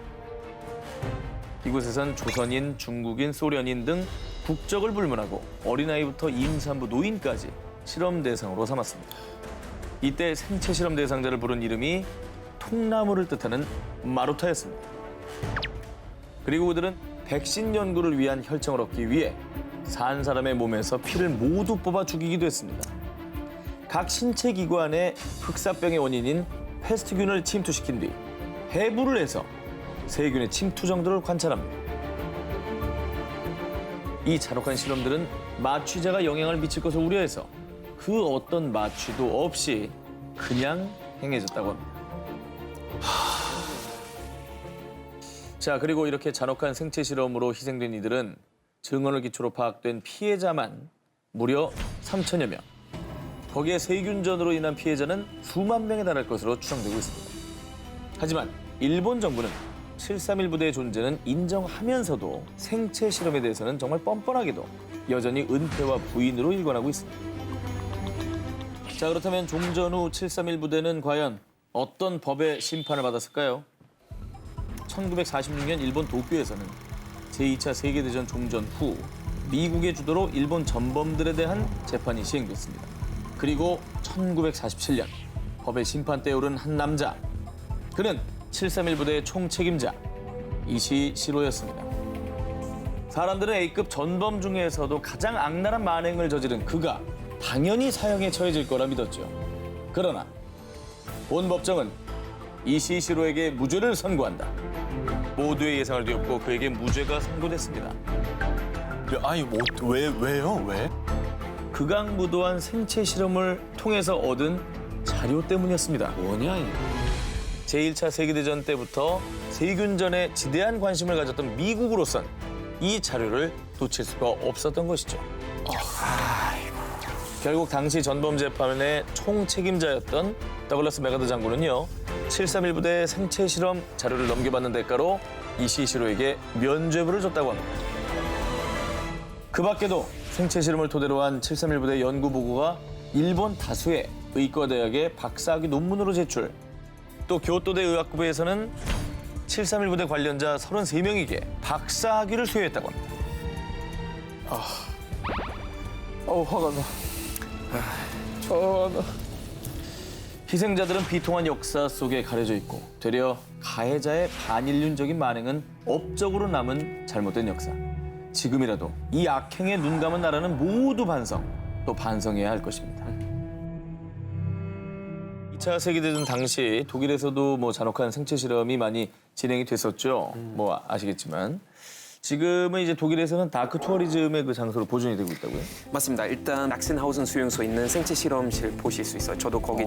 이곳에선 조선인, 중국인, 소련인 등 국적을 불문하고 어린아이부터 임산부, 노인까지 실험 대상으로 삼았습니다. 이때 생체 실험 대상자를 부른 이름이 통나무를 뜻하는 마루타였습니다. 그리고 그들은 백신 연구를 위한 혈청을 얻기 위해 산 사람의 몸에서 피를 모두 뽑아 죽이기도 했습니다. 각 신체 기관에 흑사병의 원인인 패스트균을 침투시킨 뒤 해부를 해서 세균의 침투 정도를 관찰합니다. 이 잔혹한 실험들은 마취자가 영향을 미칠 것을 우려해서 그 어떤 마취도 없이 그냥 행해졌다고 합니다. 자, 그리고 이렇게 잔혹한 생체 실험으로 희생된 이들은 증언을 기초로 파악된 피해자만 무려 3천여 명. 거기에 세균전으로 인한 피해자는 수만 명에 달할 것으로 추정되고 있습니다. 하지만 일본 정부는 731 부대의 존재는 인정하면서도 생체 실험에 대해서는 정말 뻔뻔하게도 여전히 은폐와 부인으로 일관하고 있습니다. 자, 그렇다면 종전 후 731 부대는 과연 어떤 법의 심판을 받았을까요? 1946년 일본 도쿄에서는 제2차 세계대전 종전 후 미국의 주도로 일본 전범들에 대한 재판이 시행됐습니다. 그리고 1947년 법의 심판대에 오른 한 남자. 그는 731 부대의 총책임자 이시시로였습니다. 사람들은 A급 전범 중에서도 가장 악랄한 만행을 저지른 그가 당연히 사형에 처해질 거라 믿었죠. 그러나 본 법정은 이시시로에게 무죄를 선고한다. 모두의 예상을 뒤엎고 그에게 무죄가 선고됐습니다. 아니 왜요? 왜? 극악무도한 생체 실험을 통해서 얻은 자료 때문이었습니다. 뭐냐 이거? 제1차 세계대전 때부터 세균전에 지대한 관심을 가졌던 미국으로선 이 자료를 놓칠 수가 없었던 것이죠. 결국 당시 전범 재판의 총책임자였던 더글라스 메가더 장군은요. 731 부대 생체 실험 자료를 넘겨받는 대가로 이시시로에게 면죄부를 줬다고 합니다. 그 밖에도 생체 실험을 토대로 한 731 부대 연구 보고가 일본 다수의 의과대학의 박사학위 논문으로 제출. 또 교토대 의학부에서는 731 부대 관련자 33명에게 박사학위를 수여했다고 합니다. 화가 나. 희생자들은 비통한 역사 속에 가려져 있고 되려 가해자의 반인륜적인 만행은 업적으로 남은 잘못된 역사. 지금이라도 이 악행에 눈 감은 나라는 모두 반성, 또 반성해야 할 것입니다. 2차 세계대전 당시 독일에서도 뭐 잔혹한 생체 실험이 많이 진행이 됐었죠. 뭐 아시겠지만 지금은 이제 독일에서는 다크 투어리즘의 그 장소로 보존이 되고 있다고요? 맞습니다. 일단 락센하우sen 수용소에 있는 생체 실험실 보실 수 있어요. 저도 거기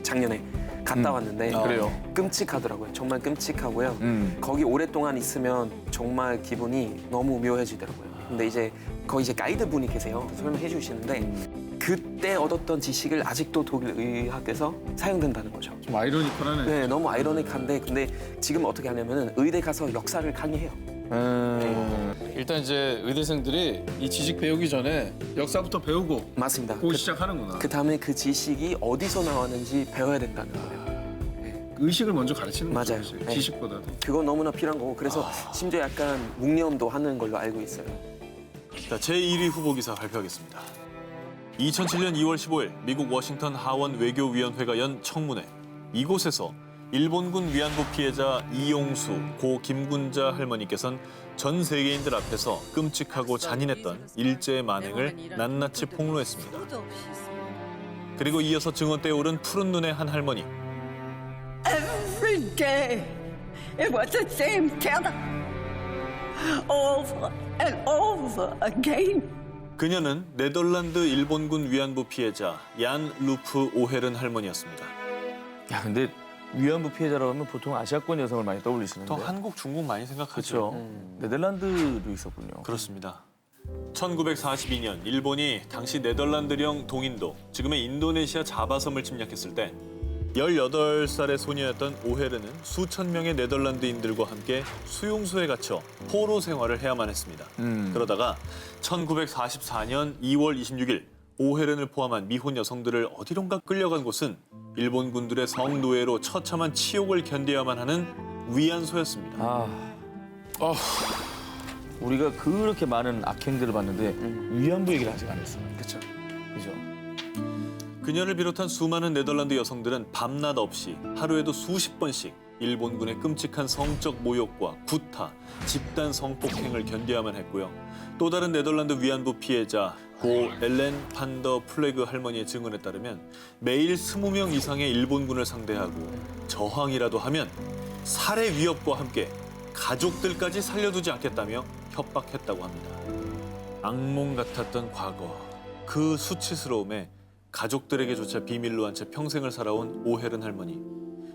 작년에 갔다 왔는데 그래요? 끔찍하더라고요. 정말 끔찍하고요. 거기 오랫동안 있으면 정말 기분이 너무 묘해지더라고요. 근데 이제 거기 이제 가이드분이 계세요. 설명해 주시는데 그때 얻었던 지식을 아직도 독일 의학에서 사용된다는 거죠. 좀 아이러니컬하네. 네, 너무 아이러닉한데 근데 지금 어떻게 하냐면은 의대 가서 역사를 강의해요. 일단 이제 의대생들이 이 지식 배우기 전에 역사부터 배우고 맞습니다. 그 시작하는구나. 그 다음에 그 지식이 어디서 나왔는지 배워야 된다는 거예요. 의식을 먼저 가르치는 거죠. 맞아요. 사실. 네. 지식보다도. 그거 너무나 필요한 거고 그래서 심지어 약간 묵념도 하는 걸로 알고 있어요. 자, 제1위 후보 기사 발표하겠습니다. 2007년 2월 15일 미국 워싱턴 하원 외교위원회가 연 청문회. 이곳에서 일본군 위안부 피해자 이용수, 고 김군자 할머니께서는 전 세계인들 앞에서 끔찍하고 잔인했던 일제의 만행을 낱낱이 폭로했습니다. 그리고 이어서 증언대에 오른 푸른 눈의 한 할머니. Every day it was the same killer over and over again. 그녀는 네덜란드 일본군 위안부 피해자 얀 루프 오헤른 할머니였습니다. 야, 근데 위안부 피해자라고 하면 보통 아시아권 여성을 많이 떠올리시는데. 또 한국, 중국 많이 생각하죠. 그렇죠. 네덜란드도 있었군요. 그렇습니다. 1942년 일본이 당시 네덜란드령 동인도, 지금의 인도네시아 자바섬을 침략했을 때 18살의 소녀였던 오헤르는 수천 명의 네덜란드인들과 함께 수용소에 갇혀 포로 생활을 해야만 했습니다. 그러다가 1944년 2월 26일 오헤른을 포함한 미혼 여성들을 어디론가 끌려간 곳은 일본 군들의 성노예로 처참한 치욕을 견뎌야만 하는 위안소였습니다. 우리가 그렇게 많은 악행들을 봤는데 위안부 얘기를 아직 안 했어요. 그렇죠. 그죠? 그녀를 비롯한 수많은 네덜란드 여성들은 밤낮 없이 하루에도 수십 번씩 일본군의 끔찍한 성적 모욕과 구타, 집단 성폭행을 견뎌야만 했고요. 또 다른 네덜란드 위안부 피해자 고 엘렌 판더 플레그 할머니의 증언에 따르면 매일 20명 이상의 일본군을 상대하고 저항이라도 하면 살해 위협과 함께 가족들까지 살려두지 않겠다며 협박했다고 합니다. 악몽 같았던 과거, 그 수치스러움에 가족들에게조차 비밀로 한 채 평생을 살아온 오헤른 할머니.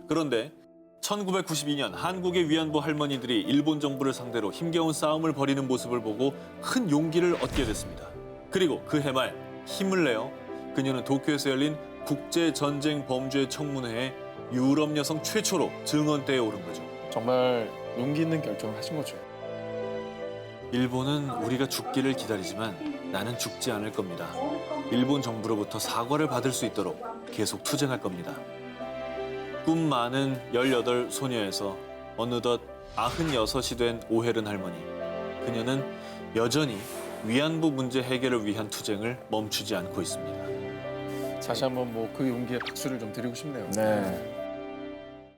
그런데 1992년 한국의 위안부 할머니들이 일본 정부를 상대로 힘겨운 싸움을 벌이는 모습을 보고 큰 용기를 얻게 됐습니다. 그리고 그 해말 힘을 내어 그녀는 도쿄에서 열린 국제전쟁 범죄 청문회에 유럽 여성 최초로 증언대에 오른 거죠. 정말 용기 있는 결정을 하신 거죠. 일본은 우리가 죽기를 기다리지만 나는 죽지 않을 겁니다. 일본 정부로부터 사과를 받을 수 있도록 계속 투쟁할 겁니다. 꿈 많은 18 소녀에서 어느덧 96이 된 오헤른 할머니. 그녀는 여전히 위안부 문제 해결을 위한 투쟁을 멈추지 않고 있습니다. 다시 한번 뭐 그 용기에 박수를 좀 드리고 싶네요. 네.